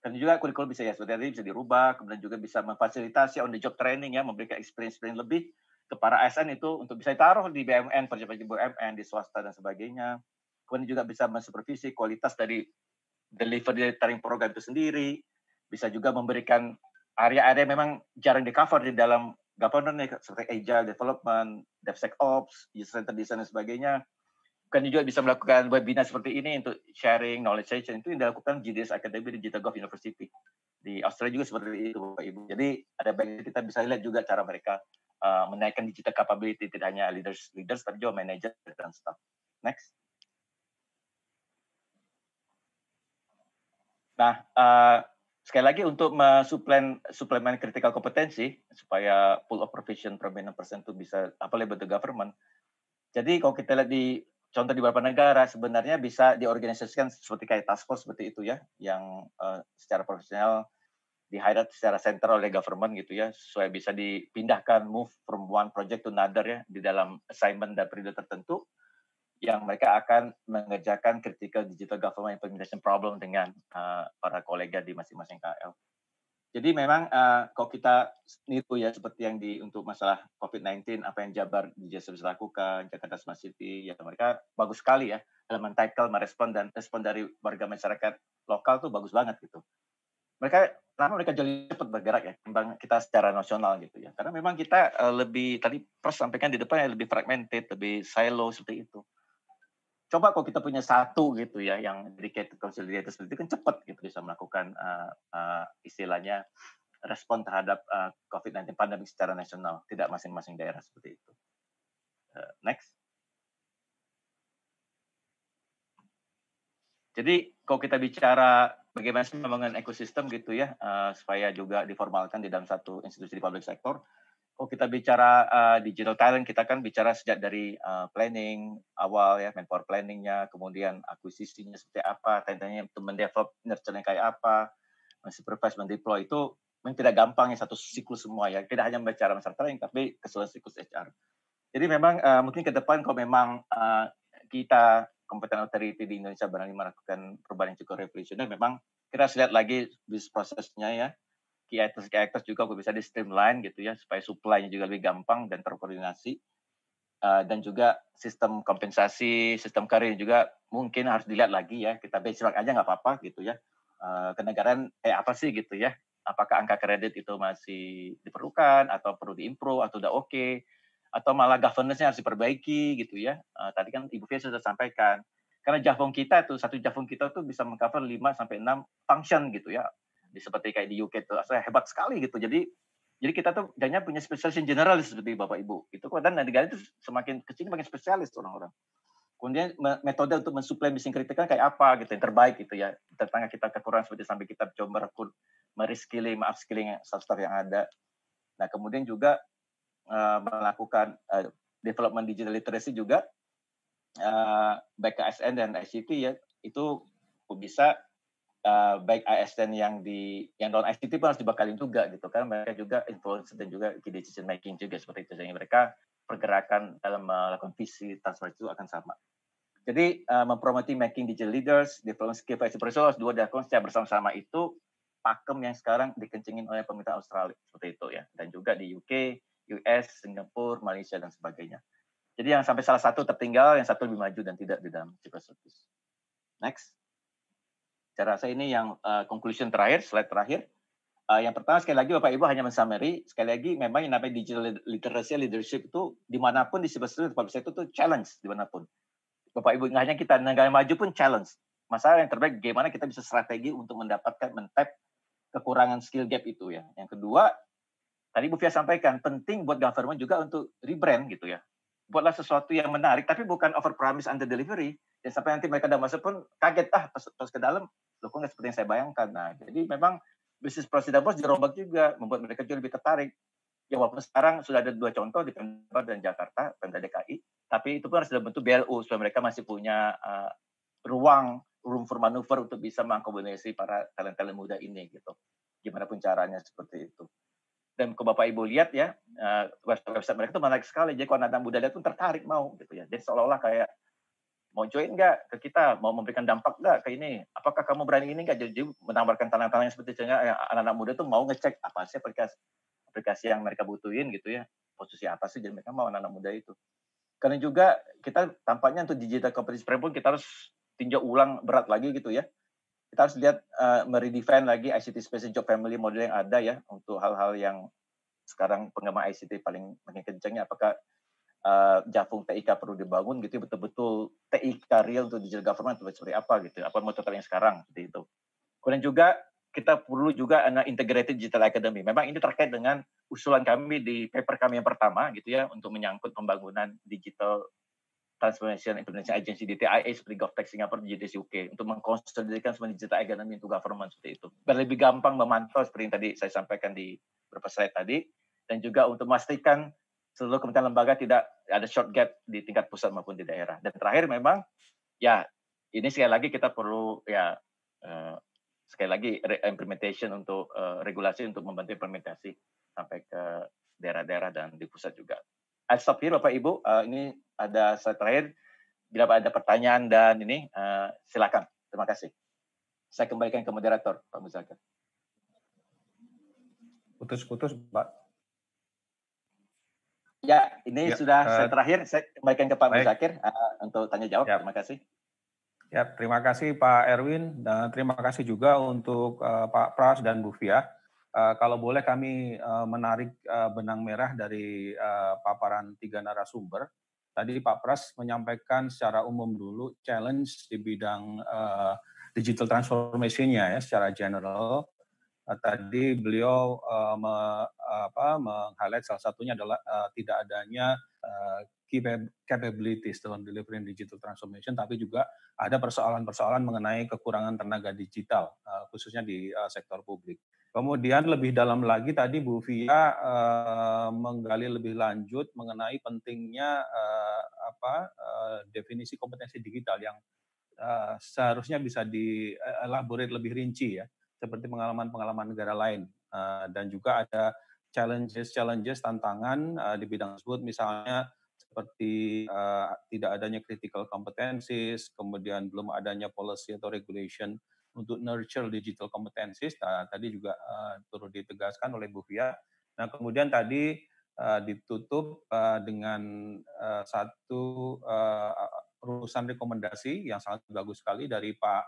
Dan juga kurikulum bisa ya seperti tadi bisa dirubah, kemudian juga bisa memfasilitasi on the job training ya, memberikan experience lebih ke para ASN itu untuk bisa ditaruh di BUMN, proyek-proyek BUMN, di swasta dan sebagainya. Kemudian juga bisa mensupervisi kualitas dari delivery dari program itu sendiri. Bisa juga memberikan area-area memang jarang di-cover di dalam governance seperti agile development, DevSecOps, user-centered design dan sebagainya. Kan juga bisa melakukan webinar seperti ini untuk sharing knowledge session, itu yang dilakukan GDS Academy di Digital Gov University. Di Australia juga seperti itu, Bapak Ibu. Jadi ada baiknya kita bisa lihat juga cara mereka menaikkan digital capability, tidak hanya leaders tapi juga manager dan staff. Next. Nah, sekali lagi untuk suplemen critical kompetensi supaya pool of provision prominent person itu bisa applicable to government. Jadi kalau kita lihat di contoh di beberapa negara sebenarnya bisa diorganisasikan seperti kayak task force seperti itu ya, yang secara profesional di-highlight secara sentral oleh government gitu ya, supaya bisa dipindahkan move from one project to another ya, di dalam assignment dan periode tertentu, yang mereka akan mengerjakan critical digital government implementation problem dengan para kolega di masing-masing KL. Jadi memang kalau kita niru ya seperti yang untuk masalah COVID-19, apa yang Jabar bisa lakukan, Jakarta Smart City, ya mereka bagus sekali ya dalam men-tackle, merespon dan respon dari warga masyarakat lokal tuh bagus banget gitu. Mereka jauh cepat bergerak ya, kembang kita secara nasional gitu ya. Karena memang kita lebih tadi Pros sampaikan di depan ya lebih fragmented, lebih silo seperti itu. Coba kalau kita punya satu gitu ya, yang dedicated consolidated seperti itu kan cepat gitu bisa melakukan istilahnya respon terhadap COVID-19 pandemi secara nasional, tidak masing-masing daerah seperti itu. Next. Jadi kalau kita bicara bagaimana sih membangun ekosistem gitu ya, supaya juga diformalkan di dalam satu institusi di public sector. Kalau kita bicara digital talent, kita kan bicara sejak dari planning awal ya, manpower planningnya, kemudian akuisisinya seperti apa, tentunya untuk mendevelop nurture-nya kayak apa, men-supervise, mendeploy itu memang tidak gampang ya satu siklus semua ya, tidak hanya bicara masalah training, tapi keseluruhan siklus HR. Jadi memang mungkin ke depan kalau memang kita Competent Authority di Indonesia berani melakukan perubahan yang cukup revolusioner, memang kita harus lihat lagi bisnis prosesnya ya, key items juga bisa di streamline gitu ya, supaya supply-nya juga lebih gampang dan terkoordinasi, dan juga sistem kompensasi, sistem karir juga mungkin harus dilihat lagi ya, kita benchmark aja nggak apa-apa gitu ya, kenegaraan apa sih gitu ya, apakah angka kredit itu masih diperlukan atau perlu diimprove atau udah oke, atau malah governance-nya harus diperbaiki gitu ya. Tadi kan Ibu Fia sudah sampaikan. Karena Javong kita tuh, satu Javong kita tuh bisa mengcover 5-6 function gitu ya. Seperti kayak di UK tuh, hebat sekali gitu. Jadi kita tuh hanya punya spesialis generalis seperti Bapak Ibu. Itu dan negara itu semakin kecil makin spesialis orang-orang. Kemudian metode untuk mensuplai mission critical kayak apa gitu, yang terbaik gitu ya. Tetangga kita kekurangan seperti sampai kita coba merekrut, mereskilling, upskilling staff yang ada. Nah kemudian juga melakukan development digital literacy juga, baik ASN dan ICT ya, itu bisa baik ASN yang non ICT pun harus dibakalin juga gitu kan, mereka juga influence dan juga key decision making juga seperti itu, sehingga mereka pergerakan dalam melakukan visi transformasi itu akan sama. Jadi mempromoti making digital leaders, development skill vice versa, dua dilakukan secara bersama-sama itu pakem yang sekarang dikencengin oleh pemerintah Australia seperti itu ya, dan juga di UK, US, Singapura, Malaysia dan sebagainya. Jadi yang sampai salah satu tertinggal, yang satu lebih maju dan tidak di dalam civil service. Next. Saya rasa ini yang conclusion terakhir, slide terakhir. Yang pertama sekali lagi Bapak Ibu hanya men-summary, sekali lagi memang yang namanya digital literacy leadership itu dimanapun di civil service, public sector itu challenge dimanapun. Bapak Ibu nggak hanya kita, negara maju pun challenge. masalah yang terbaik bagaimana kita bisa strategi untuk mendapatkan men-tap kekurangan skill gap itu ya. Yang kedua, tadi Bu Fia sampaikan penting buat government juga untuk rebrand gitu ya. Buatlah sesuatu yang menarik tapi bukan over promise under delivery. Dan sampai nanti mereka udah masuk pun kaget pas ke dalam loh kok nggak seperti yang saya bayangkan. Nah, jadi memang bisnis prosedur harus dirombak juga membuat mereka juga lebih tertarik. Ya walaupun sekarang sudah ada 2 contoh di Pemda dan Jakarta, Pemda DKI, tapi itu pun harus dalam bentuk BLU supaya mereka masih punya room for manuver untuk bisa mengakomodasi para talent-talent muda ini gitu. Gimana pun caranya seperti itu. Dan kalau Bapak Ibu lihat ya, website mereka itu menarik sekali. Jadi kalau anak muda lihat pun tertarik mau gitu ya. Jadi seolah-olah kayak mau join nggak ke kita, mau memberikan dampak nggak ke ini, apakah kamu berani ini nggak, jadi menawarkan tantangan seperti itu, sehingga anak-anak muda tuh mau ngecek apa sih aplikasi yang mereka butuhin gitu ya, posisi apa sih, jadi mereka mau anak-anak muda itu. Karena juga kita tampaknya untuk digital competition framework kita harus tinjau ulang berat lagi gitu ya. Kita harus lihat meredefine lagi ICT space job family model yang ada ya, untuk hal-hal yang sekarang penggemar ICT paling kencangnya, apakah Jafung TIK perlu dibangun gitu, betul-betul TIK real untuk digital government seperti apa gitu, apa mau yang sekarang seperti itu. Kemudian juga kita perlu juga integrated digital academy. Memang ini terkait dengan usulan kami di paper kami yang pertama gitu ya, untuk menyangkut pembangunan digital transformation implementation agency DTIA seperti GovTech Singapura, GDC UK, untuk mengkonsolidasikan semua digital academy untuk government seperti itu. Biar lebih gampang memantau seperti yang tadi saya sampaikan di beberapa slide tadi, dan juga untuk memastikan seluruh kementerian lembaga tidak ada short gap di tingkat pusat maupun di daerah. Dan terakhir memang ya ini sekali lagi kita perlu ya sekali lagi implementation untuk regulasi untuk membantu implementasi sampai ke daerah-daerah dan di pusat juga. I'll stop here Bapak Ibu. Ini ada slide terakhir. Bila ada pertanyaan dan ini silakan. Terima kasih. Saya kembalikan ke moderator Pak Muzakir. Putus-putus Pak. Ya, ini sudah slide terakhir. Saya kembalikan ke Pak Muzakir untuk tanya jawab. Ya. Terima kasih. Ya, terima kasih Pak Erwin dan terima kasih juga untuk Pak Pras dan Bu Fia. Kalau boleh kami menarik benang merah dari paparan 3 narasumber. Tadi Pak Pras menyampaikan secara umum dulu challenge di bidang digital transformation-nya ya secara general. Tadi beliau meng-highlight salah satunya adalah tidak adanya capabilities dalam delivering digital transformation, tapi juga ada persoalan-persoalan mengenai kekurangan tenaga digital, khususnya di sektor publik. Kemudian lebih dalam lagi tadi Bu Fia menggali lebih lanjut mengenai pentingnya definisi kompetensi digital yang seharusnya bisa dielaborate lebih rinci ya, seperti pengalaman-pengalaman negara lain. Dan juga ada challenges, tantangan di bidang tersebut, misalnya seperti tidak adanya critical competencies, kemudian belum adanya policy atau regulation untuk nurture digital competencies. Tadi juga turut ditegaskan oleh Bu Fia. Nah, kemudian tadi ditutup dengan satu urusan rekomendasi yang sangat bagus sekali dari Pak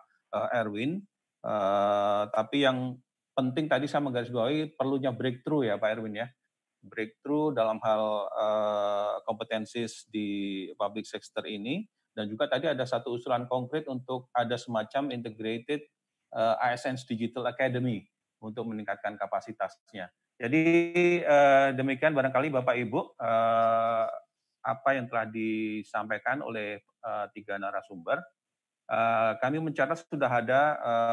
Erwin. Tapi yang penting tadi saya menggarisbawahi perlunya breakthrough ya Pak Erwin ya. Breakthrough dalam hal kompetensis di public sector ini, dan juga tadi ada satu usulan konkret untuk ada semacam integrated ASN Digital Academy untuk meningkatkan kapasitasnya. Jadi demikian barangkali Bapak Ibu apa yang telah disampaikan oleh 3 narasumber. Kami mencatat sudah ada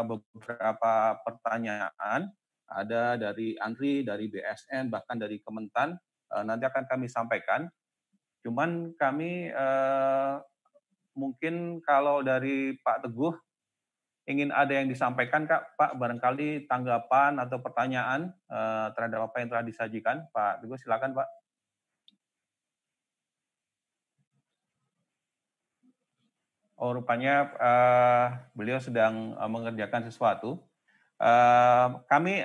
beberapa pertanyaan, ada dari Andri, dari BSN, bahkan dari Kementan, nanti akan kami sampaikan. Cuman kami mungkin kalau dari Pak Teguh, ingin ada yang disampaikan Pak, barangkali tanggapan atau pertanyaan terhadap apa yang telah disajikan. Pak Teguh, silakan Pak. Oh, rupanya beliau sedang mengerjakan sesuatu. Kami,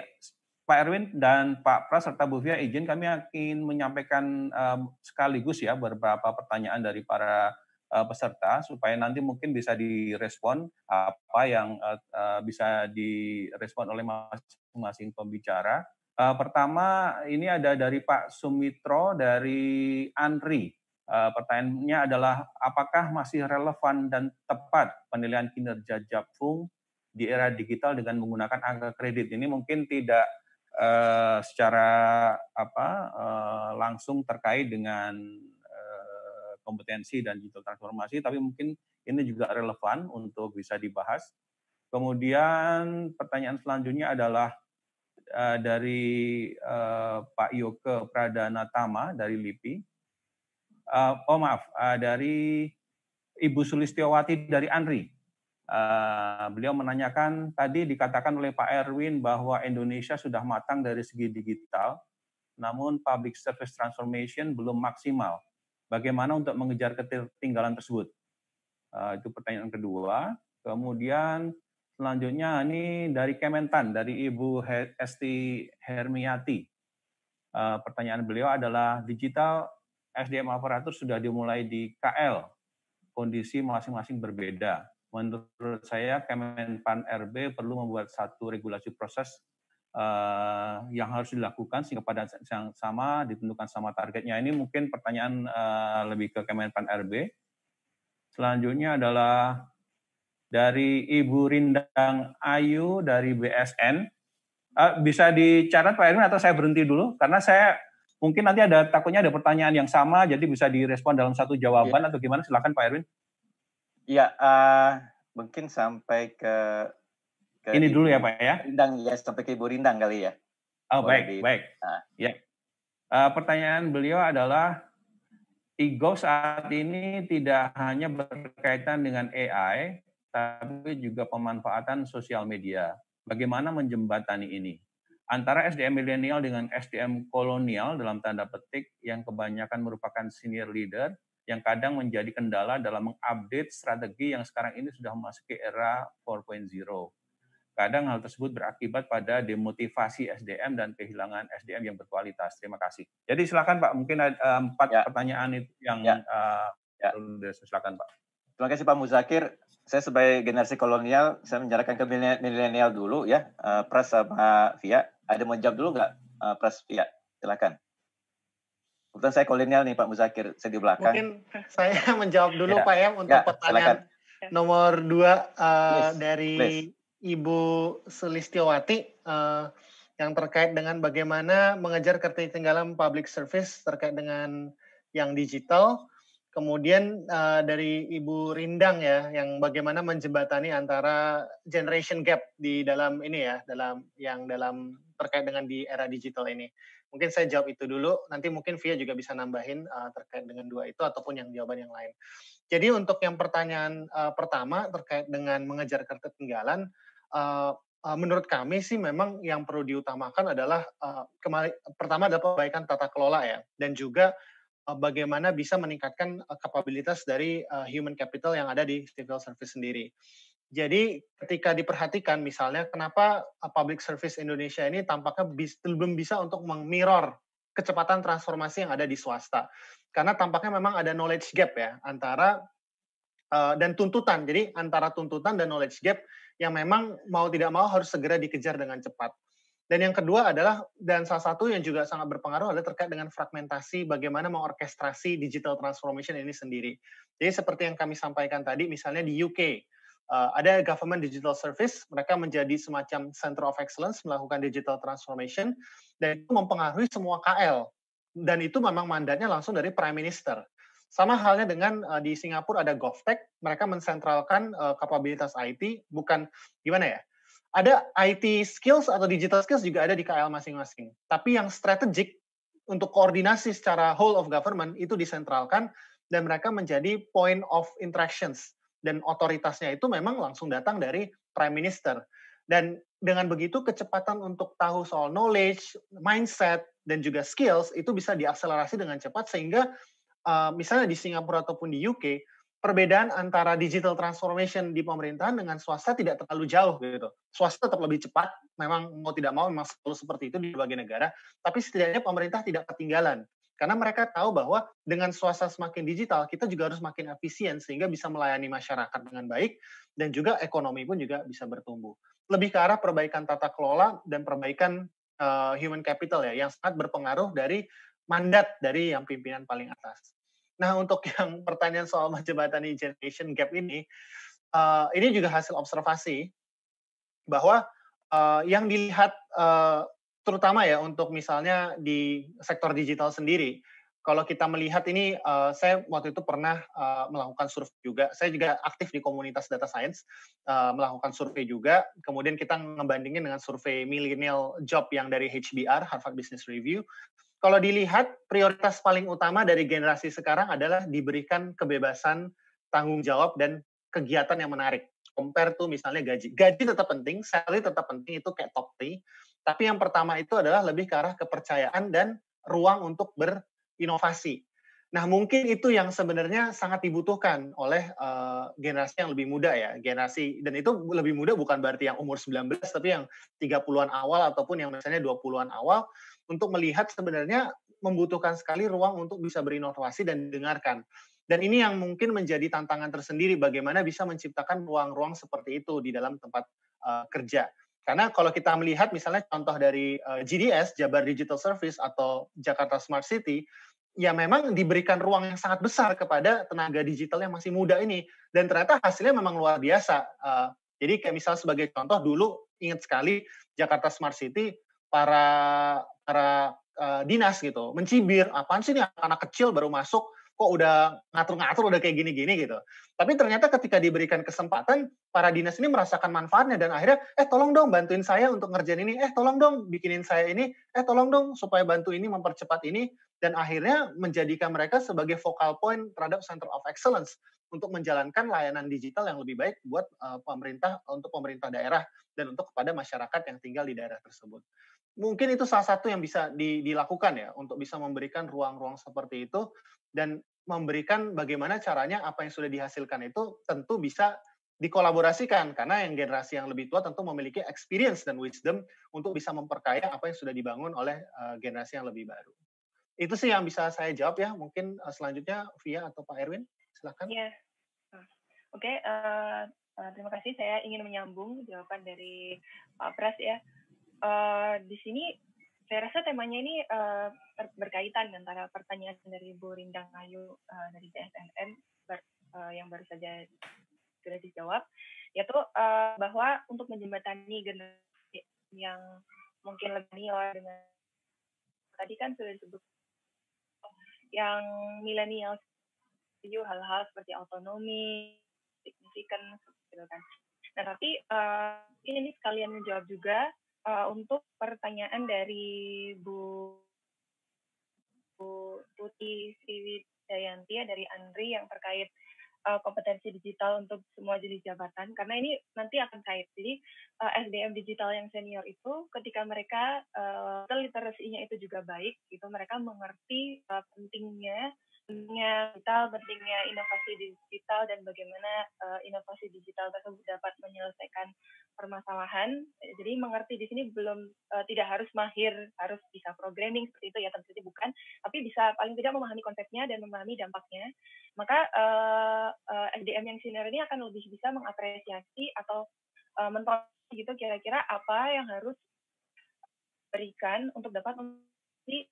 Pak Erwin dan Pak Pras serta Bu Fia, izin kami akan menyampaikan sekaligus ya beberapa pertanyaan dari para peserta supaya nanti mungkin bisa direspon apa yang bisa direspon oleh masing-masing pembicara. Pertama ini ada dari Pak Sumitro dari ANRI. Pertanyaannya adalah apakah masih relevan dan tepat penilaian kinerja Japfung di era digital dengan menggunakan angka kredit? Ini mungkin tidak secara langsung terkait dengan kompetensi dan digital transformasi, tapi mungkin ini juga relevan untuk bisa dibahas. Kemudian pertanyaan selanjutnya adalah dari Pak Yoke Pradanatama dari LIPI. Dari Ibu Sulistiowati dari ANRI. Beliau menanyakan, tadi dikatakan oleh Pak Erwin bahwa Indonesia sudah matang dari segi digital, namun public service transformation belum maksimal. Bagaimana untuk mengejar ketertinggalan tersebut? Itu pertanyaan kedua. Kemudian selanjutnya ini dari Kementan, dari Ibu Esti Hermiati. Pertanyaan beliau adalah digital SDM aparatur sudah dimulai di KL, kondisi masing-masing berbeda. Menurut saya Kemenpan RB perlu membuat satu regulasi proses yang harus dilakukan sehingga pada yang sama ditentukan sama targetnya. Ini mungkin pertanyaan lebih ke Kemenpan RB. Selanjutnya adalah dari Ibu Rindang Ayu dari BSN. Bisa dicatat Pak Erwin atau saya berhenti dulu? Karena saya mungkin nanti takutnya ada pertanyaan yang sama, jadi bisa direspon dalam satu jawaban atau gimana? Silakan Pak Erwin. Iya, mungkin sampai ke ini dulu ya Pak ya. Rindang ya, sampai ke Ibu Rindang kali ya. Oh baik. Ya. Pertanyaan beliau adalah e-go saat ini tidak hanya berkaitan dengan AI, tapi juga pemanfaatan sosial media. Bagaimana menjembatani ini? Antara SDM milenial dengan SDM kolonial dalam tanda petik yang kebanyakan merupakan senior leader yang kadang menjadi kendala dalam mengupdate strategi yang sekarang ini sudah memasuki era 4.0. Kadang hal tersebut berakibat pada demotivasi SDM dan kehilangan SDM yang berkualitas. Terima kasih. Jadi silakan Pak, mungkin ada 4 pertanyaan itu yang silakan Pak. Terima kasih Pak Muzakir. Saya sebagai generasi kolonial, saya menjarahkan ke milenial dulu ya. Pras sama Via, ada mau jawab dulu nggak Pras Via? Silakan. Kebetulan saya kolonial nih Pak Muzakir, saya di belakang. Mungkin saya menjawab dulu Pak ya untuk pertanyaan nomor 2 dari Ibu Sulistiowati yang terkait dengan bagaimana mengejar ketertinggalan public service terkait dengan yang digital. Kemudian dari Ibu Rindang ya, yang bagaimana menjembatani antara generation gap di dalam ini ya, dalam terkait dengan di era digital ini. Mungkin saya jawab itu dulu, nanti mungkin Via juga bisa nambahin terkait dengan 2 itu ataupun yang jawaban yang lain. Jadi untuk yang pertanyaan pertama terkait dengan mengejar ketertinggalan, menurut kami sih memang yang perlu diutamakan adalah pertama adalah perbaikan tata kelola ya, dan juga bagaimana bisa meningkatkan kapabilitas dari human capital yang ada di civil service sendiri. Jadi ketika diperhatikan misalnya kenapa public service Indonesia ini tampaknya belum bisa untuk mengmirror kecepatan transformasi yang ada di swasta. Karena tampaknya memang ada knowledge gap ya antara dan tuntutan. Jadi antara tuntutan dan knowledge gap yang memang mau tidak mau harus segera dikejar dengan cepat. Dan yang kedua adalah, dan salah satu yang juga sangat berpengaruh adalah terkait dengan fragmentasi bagaimana mengorkestrasi digital transformation ini sendiri. Jadi seperti yang kami sampaikan tadi, misalnya di UK, ada Government Digital Service, mereka menjadi semacam Center of Excellence melakukan digital transformation, dan itu mempengaruhi semua KL. Dan itu memang mandatnya langsung dari Prime Minister. Sama halnya dengan di Singapura ada GovTech, mereka mensentralkan kapabilitas IT, bukan gimana ya, ada IT skills atau digital skills juga ada di KL masing-masing. Tapi yang strategik untuk koordinasi secara whole of government itu disentralkan dan mereka menjadi point of interactions. Dan otoritasnya itu memang langsung datang dari Prime Minister. Dan dengan begitu kecepatan untuk tahu soal knowledge, mindset, dan juga skills itu bisa diakselerasi dengan cepat sehingga misalnya di Singapura ataupun di UK, perbedaan antara digital transformation di pemerintahan dengan swasta tidak terlalu jauh gitu. Swasta tetap lebih cepat, memang mau tidak mau memang selalu seperti itu di berbagai negara, tapi setidaknya pemerintah tidak ketinggalan. Karena mereka tahu bahwa dengan swasta semakin digital, kita juga harus makin efisien sehingga bisa melayani masyarakat dengan baik dan juga ekonomi pun juga bisa bertumbuh. Lebih ke arah perbaikan tata kelola dan perbaikan human capital ya, yang sangat berpengaruh dari mandat dari yang pimpinan paling atas. Nah, untuk yang pertanyaan soal menjembatani generation gap ini juga hasil observasi bahwa yang dilihat terutama ya untuk misalnya di sektor digital sendiri, kalau kita melihat ini, saya waktu itu pernah melakukan survei juga. Saya juga aktif di komunitas data science, melakukan survei juga. Kemudian kita ngebandingin dengan survei millennial job yang dari HBR, Harvard Business Review. Kalau dilihat, prioritas paling utama dari generasi sekarang adalah diberikan kebebasan, tanggung jawab, dan kegiatan yang menarik. Compare to misalnya gaji. Gaji tetap penting, salary tetap penting, itu kayak top 3. Tapi yang pertama itu adalah lebih ke arah kepercayaan dan ruang untuk berinovasi. Nah, mungkin itu yang sebenarnya sangat dibutuhkan oleh generasi yang lebih muda ya. Generasi, dan itu lebih muda bukan berarti yang umur 19, tapi yang 30-an awal ataupun yang misalnya 20-an awal, untuk melihat sebenarnya membutuhkan sekali ruang untuk bisa berinovasi dan didengarkan. Dan ini yang mungkin menjadi tantangan tersendiri, bagaimana bisa menciptakan ruang-ruang seperti itu di dalam tempat kerja. Karena kalau kita melihat misalnya contoh dari GDS, Jabar Digital Service, atau Jakarta Smart City, ya memang diberikan ruang yang sangat besar kepada tenaga digital yang masih muda ini. Dan ternyata hasilnya memang luar biasa. Jadi kayak misalnya sebagai contoh, dulu ingat sekali Jakarta Smart City, para dinas gitu mencibir, apaan sih nih anak kecil baru masuk kok udah ngatur-ngatur, udah kayak gini-gini gitu. Tapi ternyata ketika diberikan kesempatan, para dinas ini merasakan manfaatnya dan akhirnya, tolong dong bantuin saya untuk ngerjain ini, tolong dong bikinin saya ini, tolong dong supaya bantu ini, mempercepat ini, dan akhirnya menjadikan mereka sebagai focal point terhadap Center of Excellence untuk menjalankan layanan digital yang lebih baik buat pemerintah, untuk pemerintah daerah dan untuk kepada masyarakat yang tinggal di daerah tersebut. Mungkin itu salah satu yang bisa dilakukan ya, untuk bisa memberikan ruang-ruang seperti itu, dan memberikan bagaimana caranya apa yang sudah dihasilkan itu tentu bisa dikolaborasikan, karena yang generasi yang lebih tua tentu memiliki experience dan wisdom untuk bisa memperkaya apa yang sudah dibangun oleh generasi yang lebih baru. Itu sih yang bisa saya jawab ya. Mungkin selanjutnya Via atau Pak Erwin, silakan. Iya. Oke, terima kasih. Saya ingin menyambung jawaban dari Pak Pras ya. Di sini saya rasa temanya ini berkaitan antara pertanyaan dari Bu Rindang Ayu dari DSNN yang baru saja sudah dijawab, yaitu bahwa untuk menjembatani generasi yang mungkin lebih milenial dengan tadi kan sudah disebut yang milenial itu hal-hal seperti autonomi, signifikan, gitu kan. Nah, tapi ini sekalian menjawab juga untuk pertanyaan dari Bu Tuti Sriwidayanti dari Andri yang terkait kompetensi digital untuk semua jenis jabatan, karena ini nanti akan kait. Jadi SDM digital yang senior itu ketika mereka literasinya itu juga baik, gitu, mereka mengerti pentingnya digital, pentingnya inovasi digital, dan bagaimana inovasi digital tersebut dapat menyelesaikan permasalahan. Jadi mengerti di sini belum tidak harus mahir, harus bisa programming seperti itu ya, tentu saja bukan, tapi bisa paling tidak memahami konsepnya dan memahami dampaknya. Maka SDM yang senior ini akan lebih bisa mengapresiasi atau mentonton gitu kira-kira apa yang harus berikan untuk dapat menjadi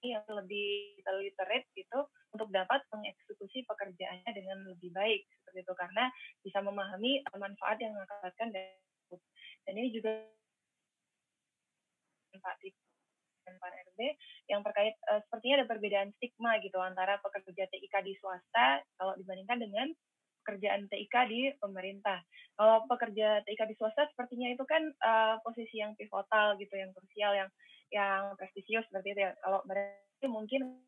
yang lebih literate gitu untuk dapat mengeksekusi pekerjaannya dengan lebih baik seperti itu, karena bisa memahami manfaat yang akan didapatkan dari itu. Dan ini juga Pak dan Pak RB yang terkait sepertinya ada perbedaan stigma gitu antara pekerja TIK di swasta kalau dibandingkan dengan pekerjaan TIK di pemerintah. Kalau pekerja TIK di swasta sepertinya itu kan posisi yang pivotal gitu, yang krusial, yang prestisius seperti itu ya. Kalau mereka mungkin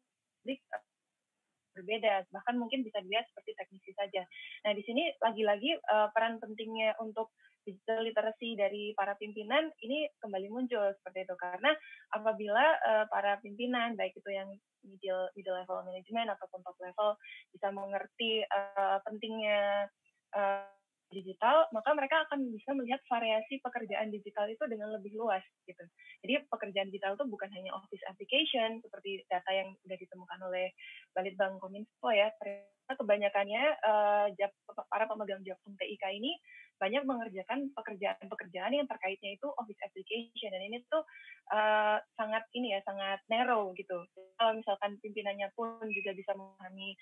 berbeda, bahkan mungkin bisa dilihat seperti teknisi saja. Nah, di sini lagi-lagi peran pentingnya untuk digital literacy dari para pimpinan ini kembali muncul seperti itu, karena apabila para pimpinan baik itu yang middle level management ataupun top level bisa mengerti pentingnya digital, maka mereka akan bisa melihat variasi pekerjaan digital itu dengan lebih luas gitu. Jadi pekerjaan digital itu bukan hanya office application seperti data yang sudah ditemukan oleh Balitbang Kominfo ya. Ternyata kebanyakannya para pemegang jabatan TIK ini banyak mengerjakan pekerjaan-pekerjaan yang terkaitnya itu office application, dan ini tuh sangat narrow gitu. Kalau misalkan pimpinannya pun juga bisa memahami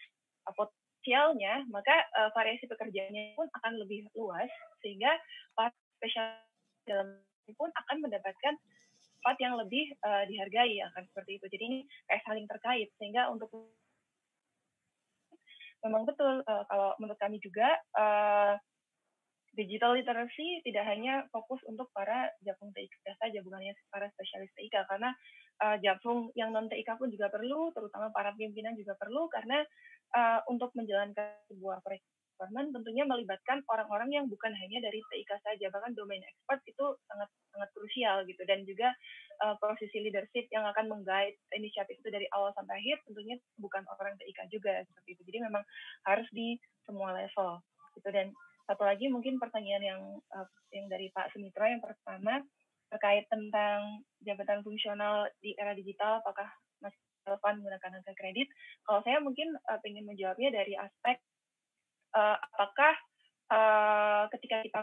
potensialnya, maka variasi pekerjaannya pun akan lebih luas, sehingga para spesialis dalam ini pun akan mendapatkan tempat yang lebih dihargai, akan seperti itu. Jadi ini kayak saling terkait, sehingga untuk memang betul kalau menurut kami juga digital literacy tidak hanya fokus untuk para Japung TIK saja, bukan hanya para spesialis TIK, karena Japung yang non TIK pun juga perlu, terutama para pimpinan juga perlu, karena untuk menjalankan sebuah proyek government tentunya melibatkan orang-orang yang bukan hanya dari TIK saja, bahkan domain expert itu sangat krusial gitu, dan juga posisi leadership yang akan meng-guide inisiatif itu dari awal sampai akhir tentunya bukan orang TIK juga seperti itu. Jadi memang harus di semua level gitu. Dan satu lagi mungkin pertanyaan yang dari Pak Sumitra yang pertama terkait tentang jabatan fungsional di era digital, apakah masih relevan menggunakan angka kredit? Kalau saya mungkin ingin menjawabnya dari aspek apakah ketika kita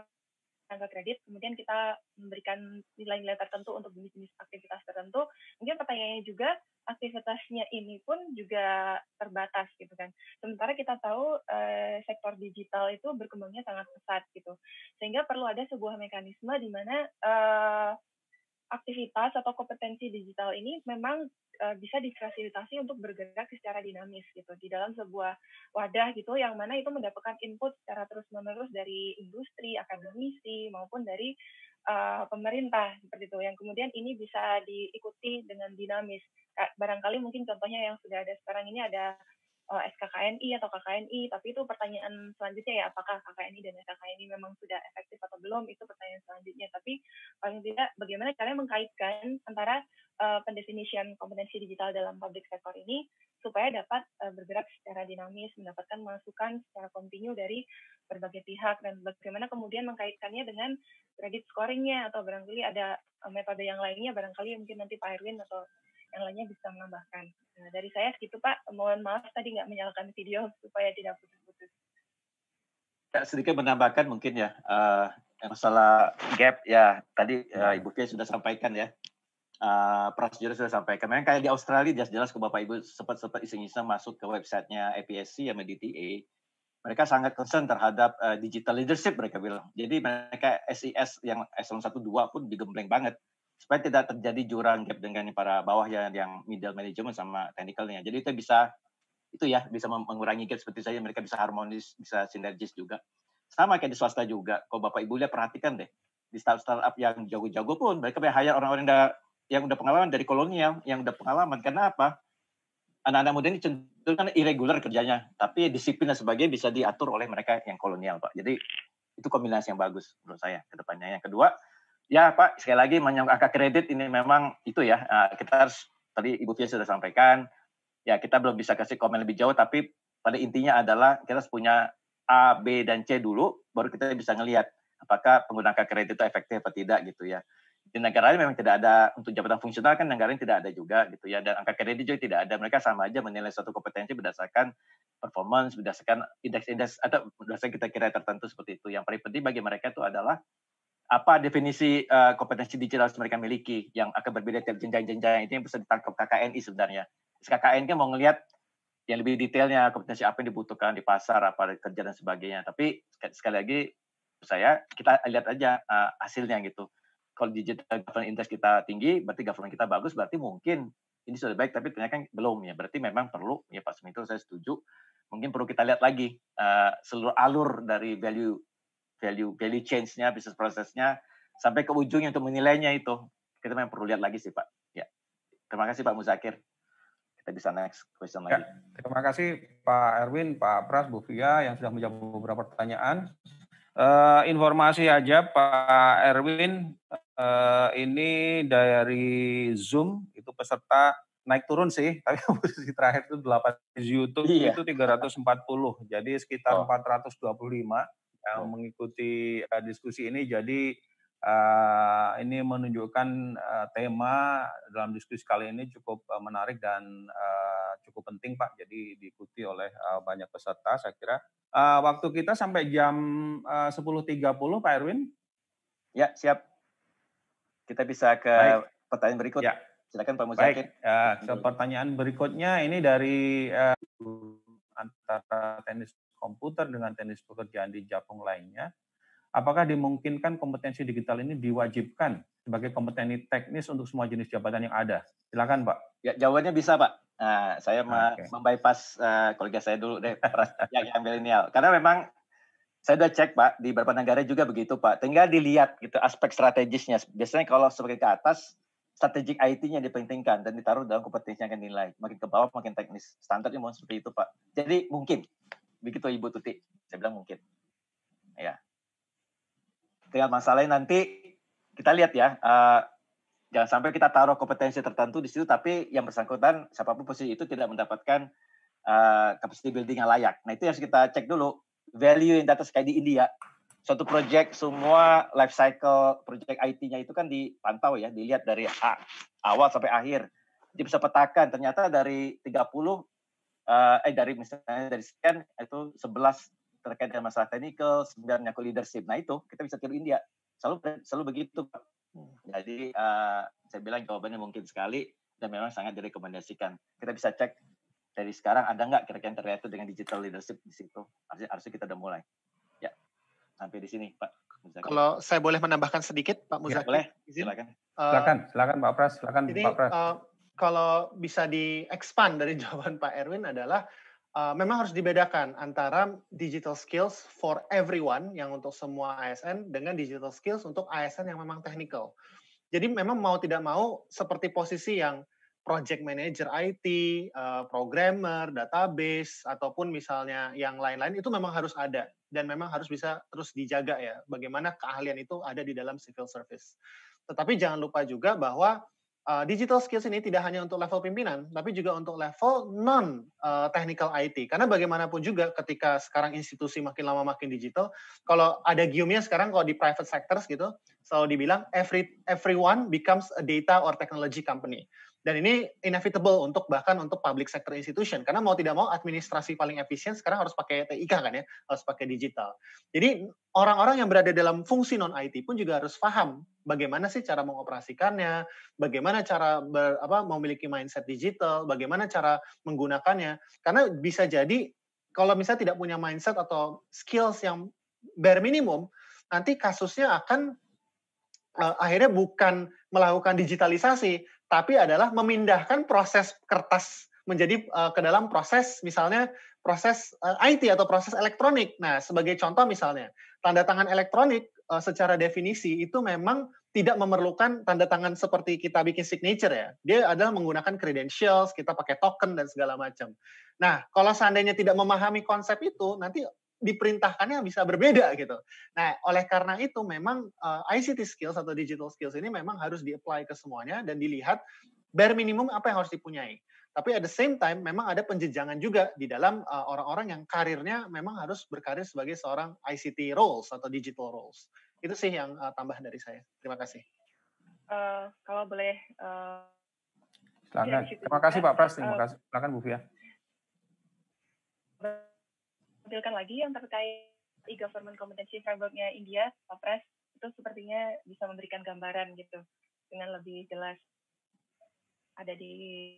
angka kredit, kemudian kita memberikan nilai-nilai tertentu untuk jenis-jenis aktivitas tertentu, mungkin pertanyaannya juga aktivitasnya ini pun juga terbatas gitu kan. Sementara kita tahu sektor digital itu berkembangnya sangat pesat gitu, sehingga perlu ada sebuah mekanisme di mana aktivitas atau kompetensi digital ini memang bisa difasilitasi untuk bergerak secara dinamis gitu di dalam sebuah wadah gitu, yang mana itu mendapatkan input secara terus-menerus dari industri, akademisi maupun dari pemerintah seperti itu, yang kemudian ini bisa diikuti dengan dinamis. Barangkali mungkin contohnya yang sudah ada sekarang ini ada SKKNI atau KKNI, tapi itu pertanyaan selanjutnya ya, apakah KKNI dan SKKNI memang sudah efektif atau belum, itu pertanyaan selanjutnya. Tapi paling tidak bagaimana caranya mengkaitkan antara pendefinisian kompetensi digital dalam public sector ini supaya dapat bergerak secara dinamis, mendapatkan masukan secara kontinu dari berbagai pihak, dan bagaimana kemudian mengkaitkannya dengan credit scoring-nya, atau barangkali ada metode yang lainnya, barangkali mungkin nanti Pak Erwin atau yang lainnya bisa menambahkan. Nah, dari saya segitu Pak, mohon maaf tadi nggak menyalakan video supaya tidak putus-putus. Ya, sedikit menambahkan mungkin ya, masalah gap ya, tadi Ibu Fia sudah sampaikan ya, Pras juga sudah sampaikan. Memang kayak di Australia jelas-jelas ke Bapak Ibu sempat iseng-iseng masuk ke websitenya APSC ya, DTA, mereka sangat concern terhadap digital leadership, mereka bilang. Jadi mereka SIS yang eselon 1-2 pun digembleng banget, supaya tidak terjadi jurang gap dengan para bawah yang middle management sama technicalnya. Jadi itu bisa mengurangi gap seperti saja, mereka bisa harmonis, bisa sinergis juga. Sama kayak di swasta juga. Kalau Bapak Ibu lihat, perhatikan deh, di startup yang jago-jago pun mereka hire orang-orang yang udah pengalaman dari kolonial, yang udah pengalaman. Karena apa? Anak-anak muda ini cenderung kan irregular kerjanya, tapi disiplin dan sebagainya bisa diatur oleh mereka yang kolonial, Pak. Jadi itu kombinasi yang bagus menurut saya ke depannya. Yang kedua, ya Pak, sekali lagi menyangkut angka kredit ini memang itu ya, kita harus, tadi Ibu Fia sudah sampaikan, ya kita belum bisa kasih komen lebih jauh, tapi pada intinya adalah kita harus punya A, B, dan C dulu, baru kita bisa ngelihat apakah penggunaan angka kredit itu efektif atau tidak gitu ya. Di negara lain memang tidak ada, untuk jabatan fungsional kan negara lain tidak ada juga gitu ya, dan angka kredit juga tidak ada. Mereka sama aja menilai suatu kompetensi berdasarkan performance, berdasarkan indeks-indeks atau berdasarkan kita tertentu seperti itu. Yang paling penting bagi mereka itu adalah apa definisi kompetensi digital yang mereka miliki, yang akan berbeda tiap jenjang-jenjang. Itu yang bisa ditangkap KKNI sebenarnya. KKNI kan mau ngelihat yang lebih detailnya, kompetensi apa yang dibutuhkan di pasar, apa kerja dan sebagainya. Tapi sekali lagi saya, kita lihat aja hasilnya gitu. Kalau digital government index kita tinggi, berarti government kita bagus, berarti mungkin ini sudah baik, tapi ternyata kan belum ya. Berarti memang perlu, ya Pak Sumitro saya setuju, mungkin perlu kita lihat lagi seluruh alur dari value change-nya, bisnis prosesnya, sampai ke ujungnya untuk menilainya itu. Kita memang perlu lihat lagi sih Pak. Ya. Terima kasih Pak Muzakir. Kita bisa next question lagi. Terima kasih Pak Erwin, Pak Pras, Bu Fia yang sudah menjawab beberapa pertanyaan. Informasi aja Pak Erwin, ini dari Zoom, itu peserta naik turun sih, tapi posisi terakhir itu 8 di YouTube itu 340, jadi sekitar 425 yang mengikuti diskusi ini. Jadi Ini menunjukkan tema dalam diskusi kali ini cukup menarik dan cukup penting, Pak. Jadi diikuti oleh banyak peserta, saya kira. Waktu kita sampai jam 10.30, Pak Erwin. Ya, siap. Kita bisa ke pertanyaan berikut. Ya. Silakan Pak Muzakir. Baik, pertanyaan berikutnya ini dari antara teknis komputer dengan teknis pekerjaan di Japung lainnya. Apakah dimungkinkan kompetensi digital ini diwajibkan sebagai kompetensi teknis untuk semua jenis jabatan yang ada? Silakan, Pak. Ya, jawabannya bisa, Pak. Nah, saya membypass kolega saya dulu deh, yang milenial. Karena memang saya udah cek, Pak, di beberapa negara juga begitu, Pak. Tinggal dilihat gitu aspek strategisnya. Biasanya kalau sebagai ke atas, strategik IT-nya dipentingkan dan ditaruh dalam kompetensi yang akan dinilai. Makin ke bawah, makin teknis. Standarnya mau seperti itu, Pak. Jadi mungkin. Begitu Ibu Tuti. Saya bilang mungkin. Ya. Tinggal masalahnya nanti kita lihat ya, jangan sampai kita taruh kompetensi tertentu di situ, tapi yang bersangkutan siapapun posisi itu tidak mendapatkan capacity building yang layak. Nah itu harus kita cek dulu. Value yang data kayak di India, suatu project semua life cycle project IT-nya itu kan dipantau ya, dilihat dari awal sampai akhir. Jadi bisa petakan ternyata dari 30 dari misalnya dari sekian itu 11 terkait dengan masalah teknikal, 9 nyangkut leadership. Nah itu kita bisa tiru India. Selalu begitu, Pak. Jadi saya bilang jawabannya mungkin sekali dan memang sangat direkomendasikan. Kita bisa cek dari sekarang ada nggak kira-kira terkait dengan digital leadership di situ. Harusnya kita udah mulai. Ya, sampai di sini, Pak Muzakir. Kalau saya boleh menambahkan sedikit, Pak Muzakir. Ya, boleh, silakan. Silakan Pak Pras. Silakan jadi, Pak Pras. Kalau bisa di-expand dari jawaban Pak Erwin adalah memang harus dibedakan antara digital skills for everyone yang untuk semua ASN dengan digital skills untuk ASN yang memang technical. Jadi memang mau tidak mau seperti posisi yang project manager IT, programmer, database, ataupun misalnya yang lain-lain itu memang harus ada dan memang harus bisa terus dijaga ya bagaimana keahlian itu ada di dalam civil service. Tetapi jangan lupa juga bahwa digital skills ini tidak hanya untuk level pimpinan, tapi juga untuk level non-technical IT. Karena bagaimanapun juga ketika sekarang institusi makin lama makin digital, kalau ada giumnya sekarang kalau di private sectors gitu, selalu dibilang everyone becomes a data or technology company. Dan ini inevitable bahkan untuk public sector institution. Karena mau tidak mau administrasi paling efisien sekarang harus pakai TIK kan ya, harus pakai digital. Jadi orang-orang yang berada dalam fungsi non-IT pun juga harus paham bagaimana sih cara mengoperasikannya, bagaimana cara memiliki mindset digital, bagaimana cara menggunakannya. Karena bisa jadi kalau misalnya tidak punya mindset atau skills yang bare minimum, nanti kasusnya akan akhirnya bukan melakukan digitalisasi, tapi adalah memindahkan proses kertas menjadi ke dalam proses misalnya proses IT atau proses elektronik. Nah, sebagai contoh misalnya, tanda tangan elektronik secara definisi itu memang tidak memerlukan tanda tangan seperti kita bikin signature ya. Dia adalah menggunakan credentials, kita pakai token dan segala macam. Nah, kalau seandainya tidak memahami konsep itu, nanti diperintahkannya bisa berbeda gitu. Nah, oleh karena itu memang ICT skills atau digital skills ini memang harus di-apply ke semuanya dan dilihat bare minimum apa yang harus dipunyai. Tapi at the same time memang ada penjenjangan juga di dalam orang-orang yang karirnya memang harus berkarir sebagai seorang ICT roles atau digital roles. Itu sih yang tambah dari saya. Terima kasih. Kalau boleh. Silakan. Terima kasih Pak Pras. Terima kasih. Silakan Bu Fia. Tampilkan lagi yang terkait e-government competency framework-nya India, Pak Pras, itu sepertinya bisa memberikan gambaran gitu dengan lebih jelas. Ada di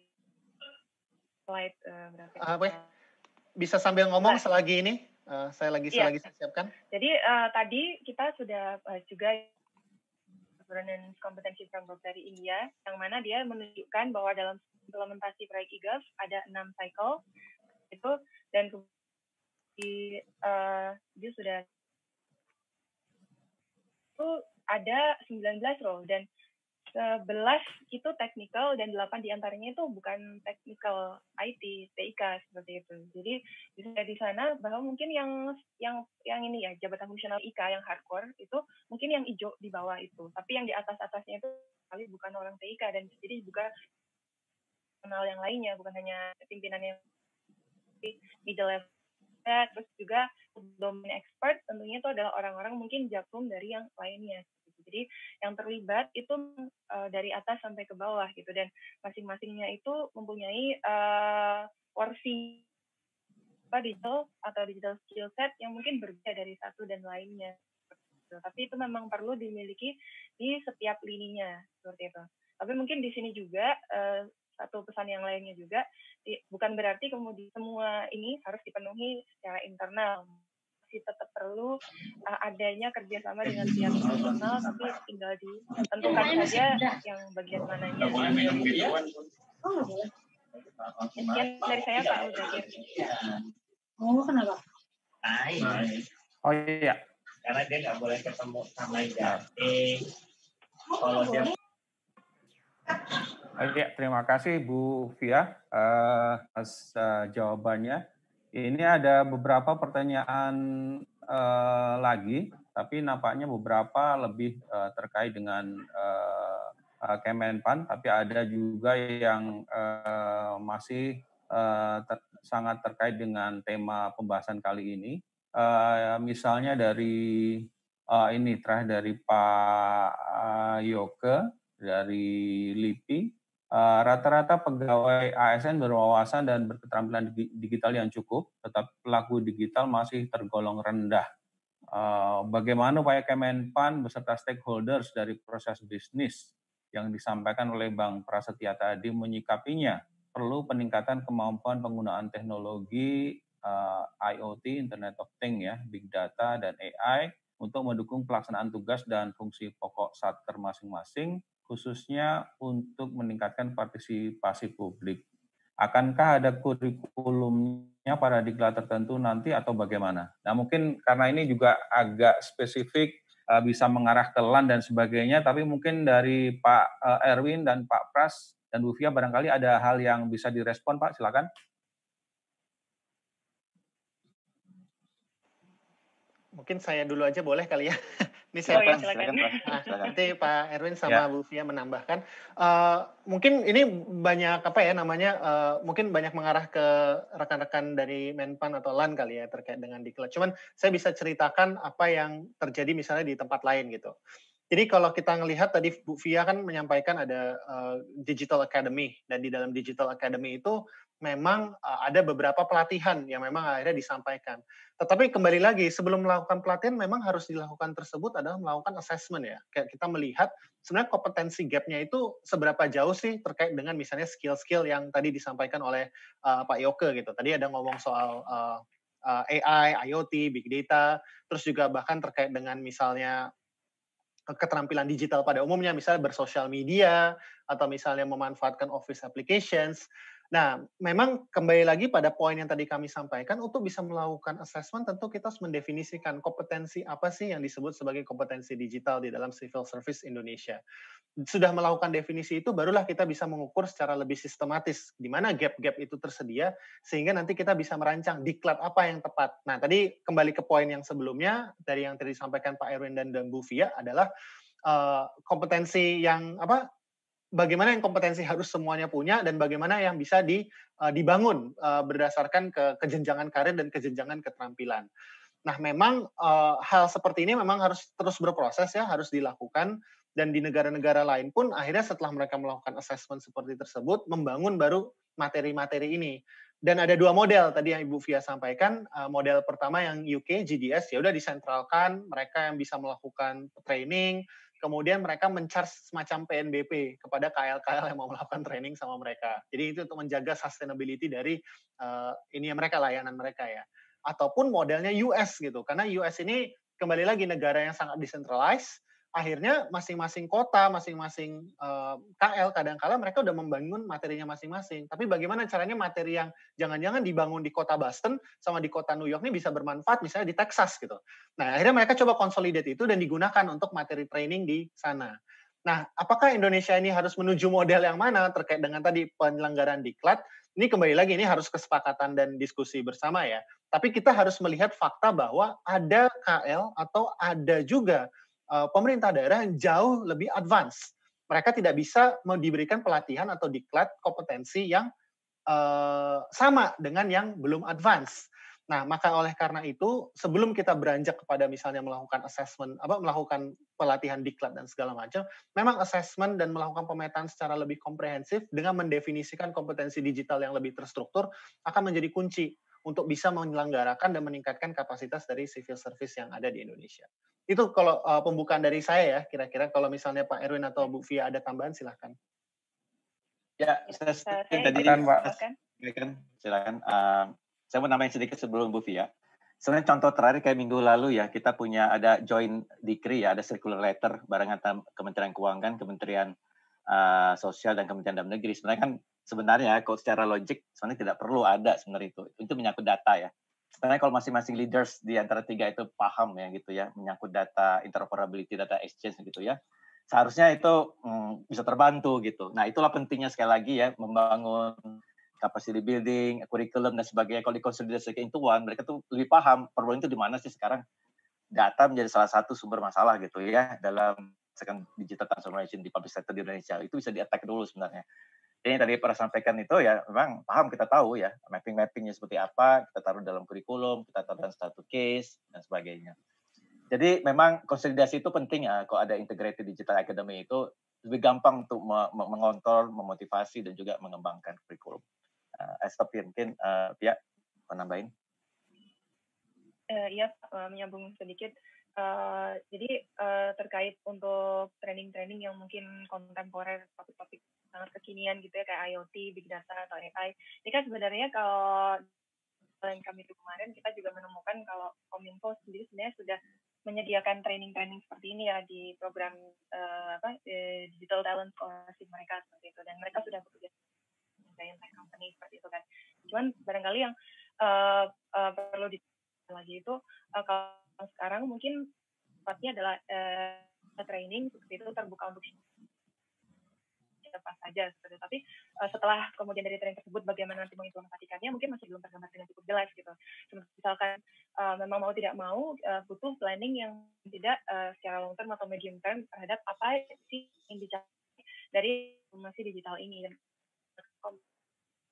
slide berapa? Bisa sambil ngomong selagi ini, saya lagi siapkan. Jadi tadi kita sudah juga governance competency framework dari India, yang mana dia menunjukkan bahwa dalam implementasi proyek e-gov ada 6 cycle itu, dan dia sudah itu ada 19 role dan 11 itu technical dan 8 diantaranya itu bukan technical IT, TIK seperti itu. Jadi di sana bahwa mungkin yang ini ya jabatan fungsional IK yang hardcore itu mungkin yang hijau di bawah itu, tapi yang di atasnya itu kali bukan orang TIK dan jadi juga kenal yang lainnya, bukan hanya pimpinan yang middle level. Terus juga domain expert tentunya itu adalah orang-orang mungkin jakprum dari yang lainnya. Jadi yang terlibat itu dari atas sampai ke bawah gitu, dan masing-masingnya itu mempunyai porsi digital atau digital skill set yang mungkin berbeda dari satu dan lainnya. Tapi itu memang perlu dimiliki di setiap lininya seperti itu. Tapi mungkin di sini juga satu pesan yang lainnya juga, bukan berarti kemudian semua ini harus dipenuhi secara internal. Masih tetap perlu adanya kerjasama dengan pihak eksternal, tapi tinggal ditentukan saja yang bagian mananya. Sekian dari saya, Pak Muzakir. Oh, kenapa? Oh iya. Karena dia nggak boleh ketemu sama Jati. Kalau dia Ya, terima kasih Bu Fia atas jawabannya. Ini ada beberapa pertanyaan lagi, tapi nampaknya beberapa lebih terkait dengan Kemenpan, tapi ada juga yang masih sangat terkait dengan tema pembahasan kali ini. Misalnya dari ini terakhir dari Pak Yoke dari LIPI. Rata-rata pegawai ASN berwawasan dan berketerampilan digital yang cukup, tetapi pelaku digital masih tergolong rendah. Bagaimana upaya Kemenpan beserta stakeholders dari proses bisnis yang disampaikan oleh Bang Prasetya tadi menyikapinya? Perlu peningkatan kemampuan penggunaan teknologi IoT, Internet of Things, ya, Big Data, dan AI untuk mendukung pelaksanaan tugas dan fungsi pokok Satker masing-masing, khususnya untuk meningkatkan partisipasi publik. Akankah ada kurikulumnya pada diklat tertentu nanti atau bagaimana? Nah, mungkin karena ini juga agak spesifik, bisa mengarah ke LAN dan sebagainya, tapi mungkin dari Pak Erwin dan Pak Pras dan Bu Fia barangkali ada hal yang bisa direspon, Pak, silakan. Mungkin saya dulu aja boleh kali ya. Ini saya silakan. Nanti Pak Erwin sama Bu Fia menambahkan. Mungkin ini banyak mungkin banyak mengarah ke rekan-rekan dari Menpan atau LAN kali ya terkait dengan diklat. Cuman saya bisa ceritakan apa yang terjadi misalnya di tempat lain gitu. Jadi kalau kita ngelihat tadi Bu Fia kan menyampaikan ada Digital Academy, dan di dalam Digital Academy itu memang ada beberapa pelatihan yang memang akhirnya disampaikan. Tetapi kembali lagi, sebelum melakukan pelatihan memang harus dilakukan tersebut adalah melakukan assessment ya. Kayak kita melihat sebenarnya kompetensi gap-nya itu seberapa jauh sih terkait dengan misalnya skill-skill yang tadi disampaikan oleh Pak Yoke gitu. Tadi ada ngomong soal AI, IoT, Big Data, terus juga bahkan terkait dengan misalnya keterampilan digital pada umumnya, misalnya bersosial media, atau misalnya memanfaatkan office applications. Nah, memang kembali lagi pada poin yang tadi kami sampaikan, untuk bisa melakukan assessment tentu kita harus mendefinisikan kompetensi apa sih yang disebut sebagai kompetensi digital di dalam civil service Indonesia. Sudah melakukan definisi itu, barulah kita bisa mengukur secara lebih sistematis di mana gap-gap itu tersedia, sehingga nanti kita bisa merancang diklat apa yang tepat. Nah, tadi kembali ke poin yang sebelumnya, dari yang tadi disampaikan Pak Erwin dan Bu Fia adalah kompetensi yang bagaimana yang kompetensi harus semuanya punya, dan bagaimana yang bisa dibangun berdasarkan kejenjangan karir dan kejenjangan keterampilan. Nah, memang hal seperti ini memang harus terus berproses ya, harus dilakukan, dan di negara-negara lain pun akhirnya setelah mereka melakukan assessment seperti tersebut, membangun baru materi-materi ini. Dan ada dua model tadi yang Ibu Fia sampaikan. Model pertama yang UK, GDS, ya udah disentralkan, mereka yang bisa melakukan training, kemudian mereka men-charge semacam PNBP kepada KL-KL yang mau melakukan training sama mereka. Jadi itu untuk menjaga sustainability dari mereka, layanan mereka ya. Ataupun modelnya US gitu, karena US ini kembali lagi negara yang sangat decentralized, akhirnya masing-masing kota, masing-masing KL kadang-kala mereka udah membangun materinya masing-masing. Tapi bagaimana caranya materi yang jangan-jangan dibangun di kota Boston sama di kota New York ini bisa bermanfaat misalnya di Texas gitu. Nah, akhirnya mereka coba consolidate itu dan digunakan untuk materi training di sana. Nah, apakah Indonesia ini harus menuju model yang mana terkait dengan tadi penyelenggaraan diklat? Ini kembali lagi, ini harus kesepakatan dan diskusi bersama ya. Tapi kita harus melihat fakta bahwa ada KL atau ada juga pemerintah daerah yang jauh lebih advance. Mereka tidak bisa diberikan pelatihan atau diklat kompetensi yang sama dengan yang belum advance. Nah, maka oleh karena itu, sebelum kita beranjak kepada misalnya melakukan assessment, melakukan pelatihan diklat dan segala macam, memang assessment dan melakukan pemetaan secara lebih komprehensif dengan mendefinisikan kompetensi digital yang lebih terstruktur akan menjadi kunci untuk bisa menyelenggarakan dan meningkatkan kapasitas dari civil service yang ada di Indonesia. Itu kalau pembukaan dari saya ya, kira-kira kalau misalnya Pak Erwin atau Bu Fia ada tambahan, silahkan. Ya, saya tadi silakan. Saya mau nambahin sedikit sebelum Bu Fia. Sebenarnya contoh terakhir kayak minggu lalu ya, kita punya ada joint decree ya, ada circular letter barengan Kementerian Keuangan, Kementerian Sosial dan Kementerian Dalam Negeri. Sebenarnya kalau secara logik sebenarnya tidak perlu ada sebenarnya itu menyangkut data ya. Sebenarnya kalau masing-masing leaders di antara tiga itu paham ya gitu ya, menyangkut data interoperability, data exchange gitu ya. Seharusnya itu bisa terbantu gitu. Nah, itulah pentingnya sekali lagi ya membangun capacity building, kurikulum dan sebagainya. Kalau dikonsolidasikan into one, mereka tuh lebih paham problem itu di mana sih sekarang. Data menjadi salah satu sumber masalah gitu ya dalam digital transformation di public sector di Indonesia. Itu bisa di-attack dulu sebenarnya. Jadi yang tadi pernah sampaikan itu ya memang paham, kita tahu ya mapping-mappingnya seperti apa, kita taruh dalam kurikulum, kita taruh dalam status case dan sebagainya. Jadi memang konsolidasi itu penting ya, kalau ada integrated digital academy itu lebih gampang untuk mengontrol, memotivasi dan juga mengembangkan kurikulum. Stop here, mungkin Pia mau nambahin. Iya, menyambung sedikit. Jadi terkait untuk training-training yang mungkin kontemporer, topik-topik sangat kekinian gitu ya, kayak IoT, Big Data, atau AI. Ini kan sebenarnya kalau yang kami itu kemarin, kita juga menemukan kalau Kominfo sendiri sebenarnya sudah menyediakan training-training seperti ini ya di program Digital Talent Scholarship mereka seperti itu, dan mereka sudah bekerja dengan tech company seperti itu kan. Cuman barangkali yang perlu lagi itu kalau sekarang mungkin tepatnya adalah training seperti itu terbuka untuk siapa saja seperti itu. Tapi setelah kemudian dari training tersebut bagaimana nanti mengimplementasikannya mungkin masih belum tergambar dengan cukup jelas gitu. Misalkan memang mau tidak mau butuh planning yang tidak secara long term atau medium term terhadap apa sih yang dicapai dari informasi digital ini. Dan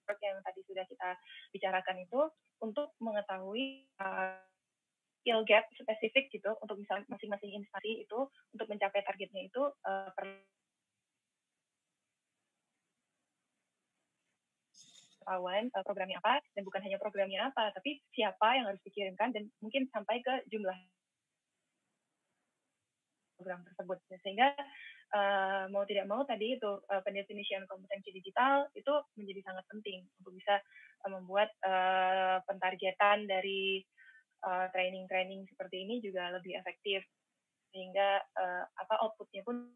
yang tadi sudah kita bicarakan itu untuk mengetahui skill gap spesifik gitu untuk misalnya masing-masing instansi itu untuk mencapai targetnya itu pengetahuan programnya apa, dan bukan hanya programnya apa, tapi siapa yang harus dikirimkan dan mungkin sampai ke jumlah program tersebut. Sehingga mau tidak mau tadi itu pendefinisian kompetensi digital itu menjadi sangat penting untuk bisa membuat pentargetan dari training-training seperti ini juga lebih efektif, sehingga outputnya pun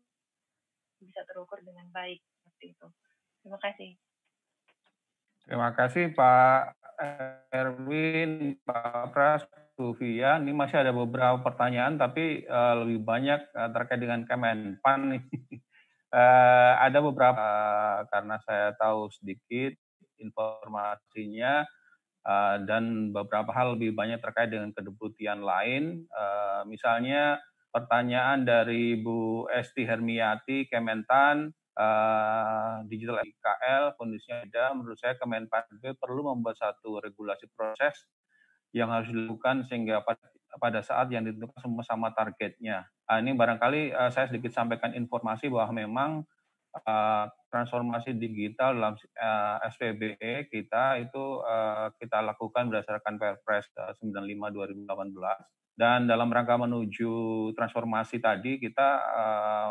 bisa terukur dengan baik seperti itu. Terima kasih. Terima kasih Pak Erwin, Pak Pras, Bu Fia. Ini masih ada beberapa pertanyaan, tapi lebih banyak terkait dengan Kemenpan nih. Ada beberapa, karena saya tahu sedikit informasinya, dan beberapa hal lebih banyak terkait dengan kedeputian lain. Misalnya pertanyaan dari Bu Esti Hermiati, Kementan, digital IKL, kondisinya ada. Menurut saya Kemenpan perlu membuat satu regulasi proses yang harus dilakukan sehingga pada saat yang ditentukan sama-sama targetnya. Ini barangkali saya sedikit sampaikan informasi bahwa memang transformasi digital dalam SPBE kita itu kita lakukan berdasarkan Perpres 95/2018, dan dalam rangka menuju transformasi tadi kita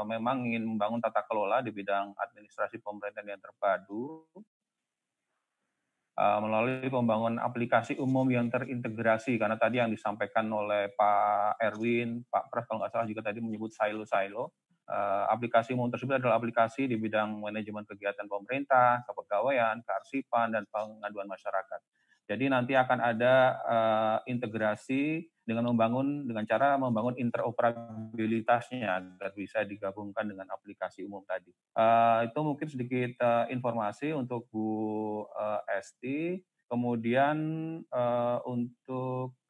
memang ingin membangun tata kelola di bidang administrasi pemerintahan yang terpadu melalui pembangunan aplikasi umum yang terintegrasi, karena tadi yang disampaikan oleh Pak Erwin, Pak Pras kalau nggak salah juga tadi menyebut silo-silo. Aplikasi umum tersebut adalah aplikasi di bidang manajemen kegiatan pemerintah, kepegawaian, kearsipan, dan pengaduan masyarakat. Jadi nanti akan ada integrasi dengan cara membangun interoperabilitasnya agar bisa digabungkan dengan aplikasi umum tadi. Itu mungkin sedikit informasi untuk Bu Esti. Kemudian untuk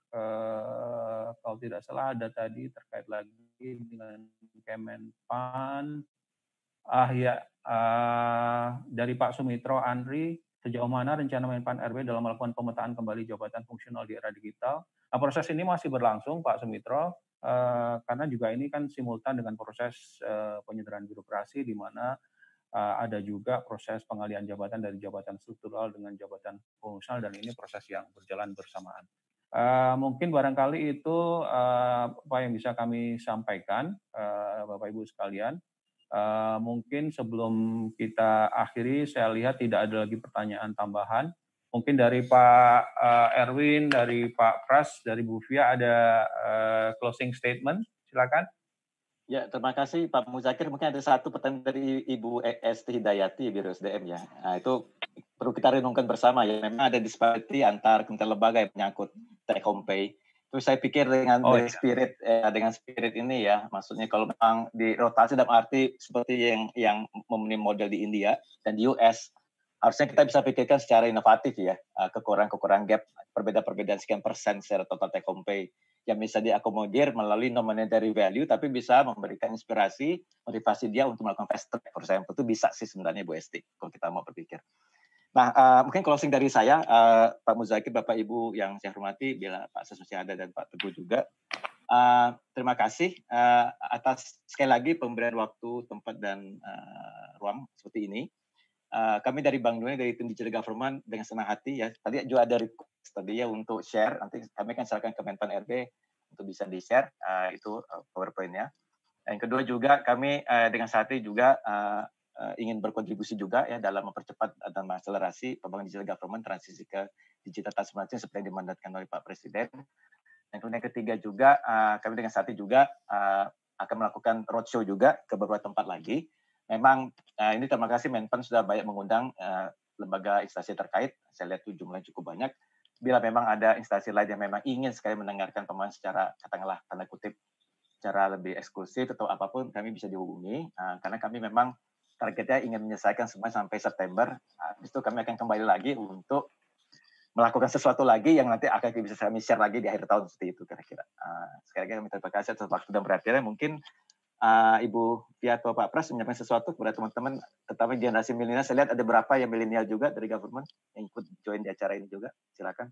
kalau tidak salah ada tadi terkait lagi dengan Kemenpan. Dari Pak Sumitro Andri, sejauh mana rencana Menpan RB dalam melakukan pemetaan kembali jabatan fungsional di era digital. Nah, proses ini masih berlangsung, Pak Sumitro, karena juga ini kan simultan dengan proses penyederhanaan birokrasi di mana ada juga proses pengalihan jabatan dari jabatan struktural dengan jabatan fungsional, dan ini proses yang berjalan bersamaan. Mungkin barangkali itu apa yang bisa kami sampaikan, Bapak Ibu sekalian. Mungkin sebelum kita akhiri, saya lihat tidak ada lagi pertanyaan tambahan. Mungkin dari Pak Erwin, dari Pak Pras, dari Bu Fia ada closing statement, silakan. Ya, terima kasih Pak Muzakir. Mungkin ada satu pertanyaan dari Ibu Esti Hidayati, Biro SDM ya. Nah, itu perlu kita renungkan bersama ya. Memang ada disparity antar kementerian lembaga yang menyangkut take home pay. Terus saya pikir dengan dengan spirit ini ya, maksudnya kalau memang dirotasi dalam arti seperti yang memenuhi model di India dan di US, harusnya kita bisa pikirkan secara inovatif ya, kekurangan gap, perbedaan sekian persen secara total take home pay yang bisa diakomodir melalui non-monetary value, tapi bisa memberikan inspirasi, motivasi dia untuk melakukan fast track, for example. Itu bisa sih sebenarnya Bu Esti, kalau kita mau berpikir. Nah, mungkin closing dari saya, Pak Muzakir, Bapak Ibu yang saya hormati, bila Pak Sesosya ada dan Pak Teguh juga. Terima kasih atas sekali lagi pemberian waktu, tempat, dan ruang seperti ini. Kami dari Bank Dunia, dari tim Digital Government, dengan senang hati ya. Tadi juga ada request tadi ya untuk share. Nanti kami akan serahkan ke Menpan RB untuk bisa di-share itu PowerPoint-nya. Yang kedua juga kami dengan senang hati juga ingin berkontribusi juga ya dalam mempercepat dan mengakselerasi pembangunan Digital Government, transisi ke digital transformation seperti yang dimandatkan oleh Pak Presiden. Yang kemudian ketiga juga kami dengan senang hati juga akan melakukan roadshow juga ke beberapa tempat lagi. Memang ini terima kasih Menpan sudah banyak mengundang lembaga instansi terkait. Saya lihat itu jumlahnya cukup banyak. Bila memang ada instansi lain yang memang ingin sekali mendengarkan pemahaman secara katakanlah tanda kutip secara lebih eksklusif atau apapun, kami bisa dihubungi karena kami memang targetnya ingin menyelesaikan semua sampai September. Habis itu kami akan kembali lagi untuk melakukan sesuatu lagi yang nanti akan bisa kami share lagi di akhir tahun seperti itu kira-kira. Sekali lagi kami terima kasih atas waktu dan perhatiannya. Mungkin Ibu Fia atau Pak Pras menyampaikan sesuatu kepada teman-teman, terutama generasi milenial. Saya lihat ada beberapa yang milenial juga dari government yang ikut join di acara ini juga. Silakan.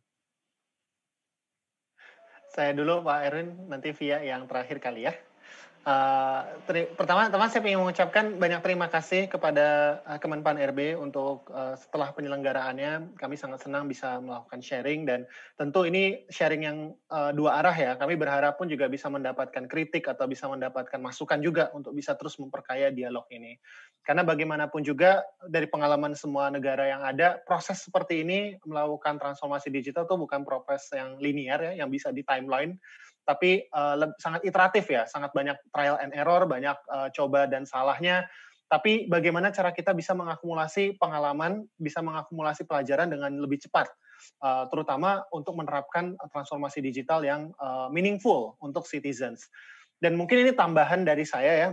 Saya dulu Pak Erwin, nanti Fia yang terakhir kali ya. Pertama-tama saya ingin mengucapkan banyak terima kasih kepada Kemenpan RB untuk setelah penyelenggaraannya kami sangat senang bisa melakukan sharing, dan tentu ini sharing yang dua arah ya. Kami berharap pun juga bisa mendapatkan kritik atau bisa mendapatkan masukan juga untuk bisa terus memperkaya dialog ini. Karena bagaimanapun juga dari pengalaman semua negara yang ada, proses seperti ini melakukan transformasi digital itu bukan proses yang linear ya, yang bisa di timeline, tapi sangat iteratif ya, sangat banyak trial and error, banyak coba dan salahnya. Tapi bagaimana cara kita bisa mengakumulasi pengalaman, bisa mengakumulasi pelajaran dengan lebih cepat, terutama untuk menerapkan transformasi digital yang meaningful untuk citizens. Dan mungkin ini tambahan dari saya ya,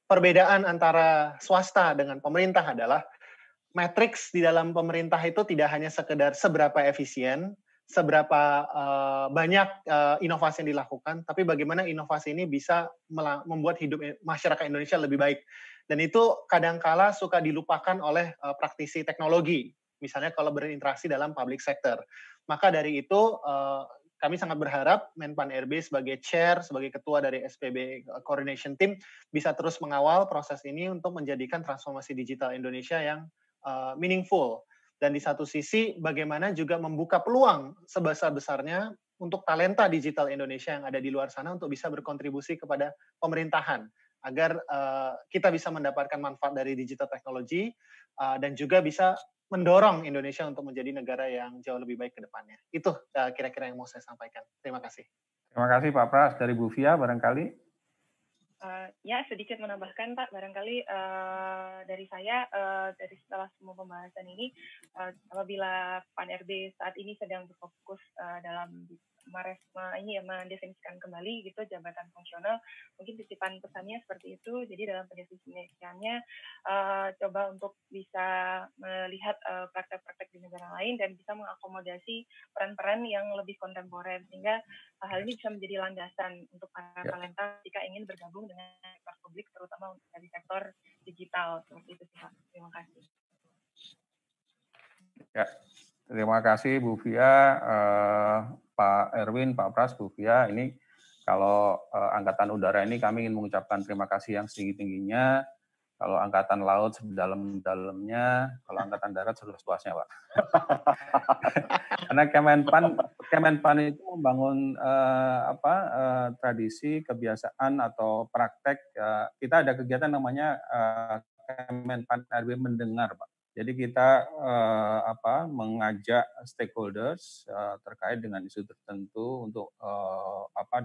perbedaan antara swasta dengan pemerintah adalah matriks di dalam pemerintah itu tidak hanya sekedar seberapa efisien, seberapa banyak inovasi yang dilakukan, tapi bagaimana inovasi ini bisa membuat hidup masyarakat Indonesia lebih baik. Dan itu kadangkala suka dilupakan oleh praktisi teknologi, misalnya kalau berinteraksi dalam public sector. Maka dari itu, kami sangat berharap Menpan RB sebagai chair, sebagai ketua dari SPB Coordination Team, bisa terus mengawal proses ini untuk menjadikan transformasi digital Indonesia yang meaningful. Dan di satu sisi bagaimana juga membuka peluang sebesar-besarnya untuk talenta digital Indonesia yang ada di luar sana untuk bisa berkontribusi kepada pemerintahan agar kita bisa mendapatkan manfaat dari digital teknologi dan juga bisa mendorong Indonesia untuk menjadi negara yang jauh lebih baik ke depannya. Itu kira-kira yang mau saya sampaikan. Terima kasih. Terima kasih Pak Pras. Dari Bu Fia barangkali. Ya, sedikit menambahkan Pak, barangkali dari saya, dari setelah semua pembahasan ini, apabila PAN RB saat ini sedang berfokus dalam mendefinisikan kembali gitu jabatan fungsional, mungkin titipan pesannya seperti itu. Jadi dalam pendefinisiannya coba untuk bisa melihat praktek-praktek di negara lain dan bisa mengakomodasi peran-peran yang lebih kontemporer, sehingga hal ini bisa menjadi landasan untuk para talenta jika ingin bergabung dengan sektor publik, terutama dari sektor digital. Seperti itu sih Pak. Terima kasih. Ya, terima kasih Bu Fia, Pak Erwin, Pak Pras, Bu Fia. Ini kalau Angkatan Udara ini kami ingin mengucapkan terima kasih yang setinggi-tingginya. Kalau Angkatan Laut sedalam-dalamnya, kalau Angkatan Darat seluas-luasnya, Pak. Karena Kemenpan itu membangun tradisi, kebiasaan atau praktek. Kita ada kegiatan namanya Kemenpan RB mendengar, Pak. Jadi kita mengajak stakeholders terkait dengan isu tertentu untuk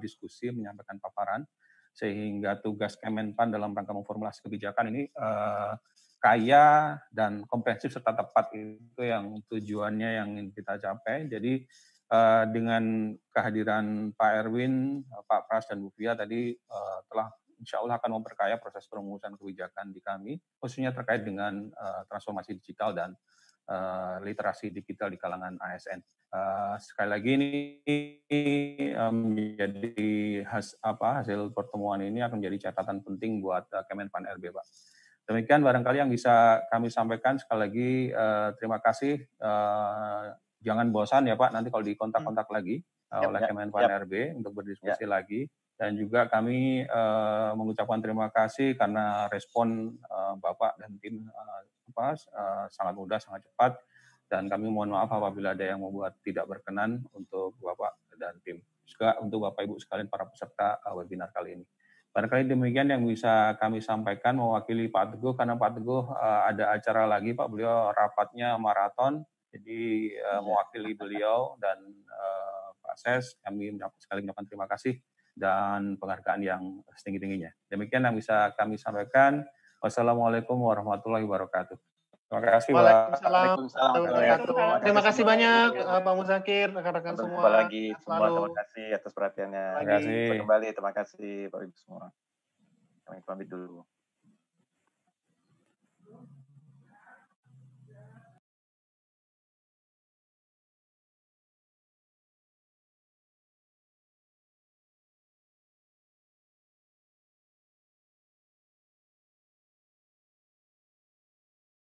diskusi, menyampaikan paparan, sehingga tugas Kemenpan dalam rangka memformulasi kebijakan ini kaya dan komprehensif serta tepat. Itu yang tujuannya yang ingin kita capai. Jadi dengan kehadiran Pak Erwin, Pak Pras, dan Bu Fia tadi telah insya Allah akan memperkaya proses perumusan kebijakan di kami, khususnya terkait dengan transformasi digital dan literasi digital di kalangan ASN. Sekali lagi ini menjadi hasil pertemuan ini akan menjadi catatan penting buat Kemenpan RB, Pak. Demikian barangkali yang bisa kami sampaikan. Sekali lagi terima kasih. Jangan bosan ya Pak, nanti kalau dikontak-kontak lagi oleh Kemenpan RB untuk berdiskusi lagi. Dan juga kami mengucapkan terima kasih karena respon Bapak dan tim sangat mudah, sangat cepat. Dan kami mohon maaf apabila ada yang membuat tidak berkenan untuk Bapak dan tim. Juga untuk Bapak Ibu sekalian para peserta webinar kali ini. Barangkali demikian yang bisa kami sampaikan mewakili Pak Teguh, karena Pak Teguh ada acara lagi Pak, beliau rapatnya maraton. Jadi mewakili beliau dan Pak Ses, kami sekali mengucapkan terima kasih dan penghargaan yang setinggi-tingginya. Demikian yang bisa kami sampaikan. Wassalamualaikum warahmatullahi wabarakatuh. Terima kasih, Pak. Waalaikumsalam. Terima kasih banyak, Pak Muzakir, rekan-rekan semua. Jumpa lagi semua. Terima kasih atas perhatiannya. Terima kasih. Kembali, terima kasih Pak Ibu semua. Kami pamit dulu.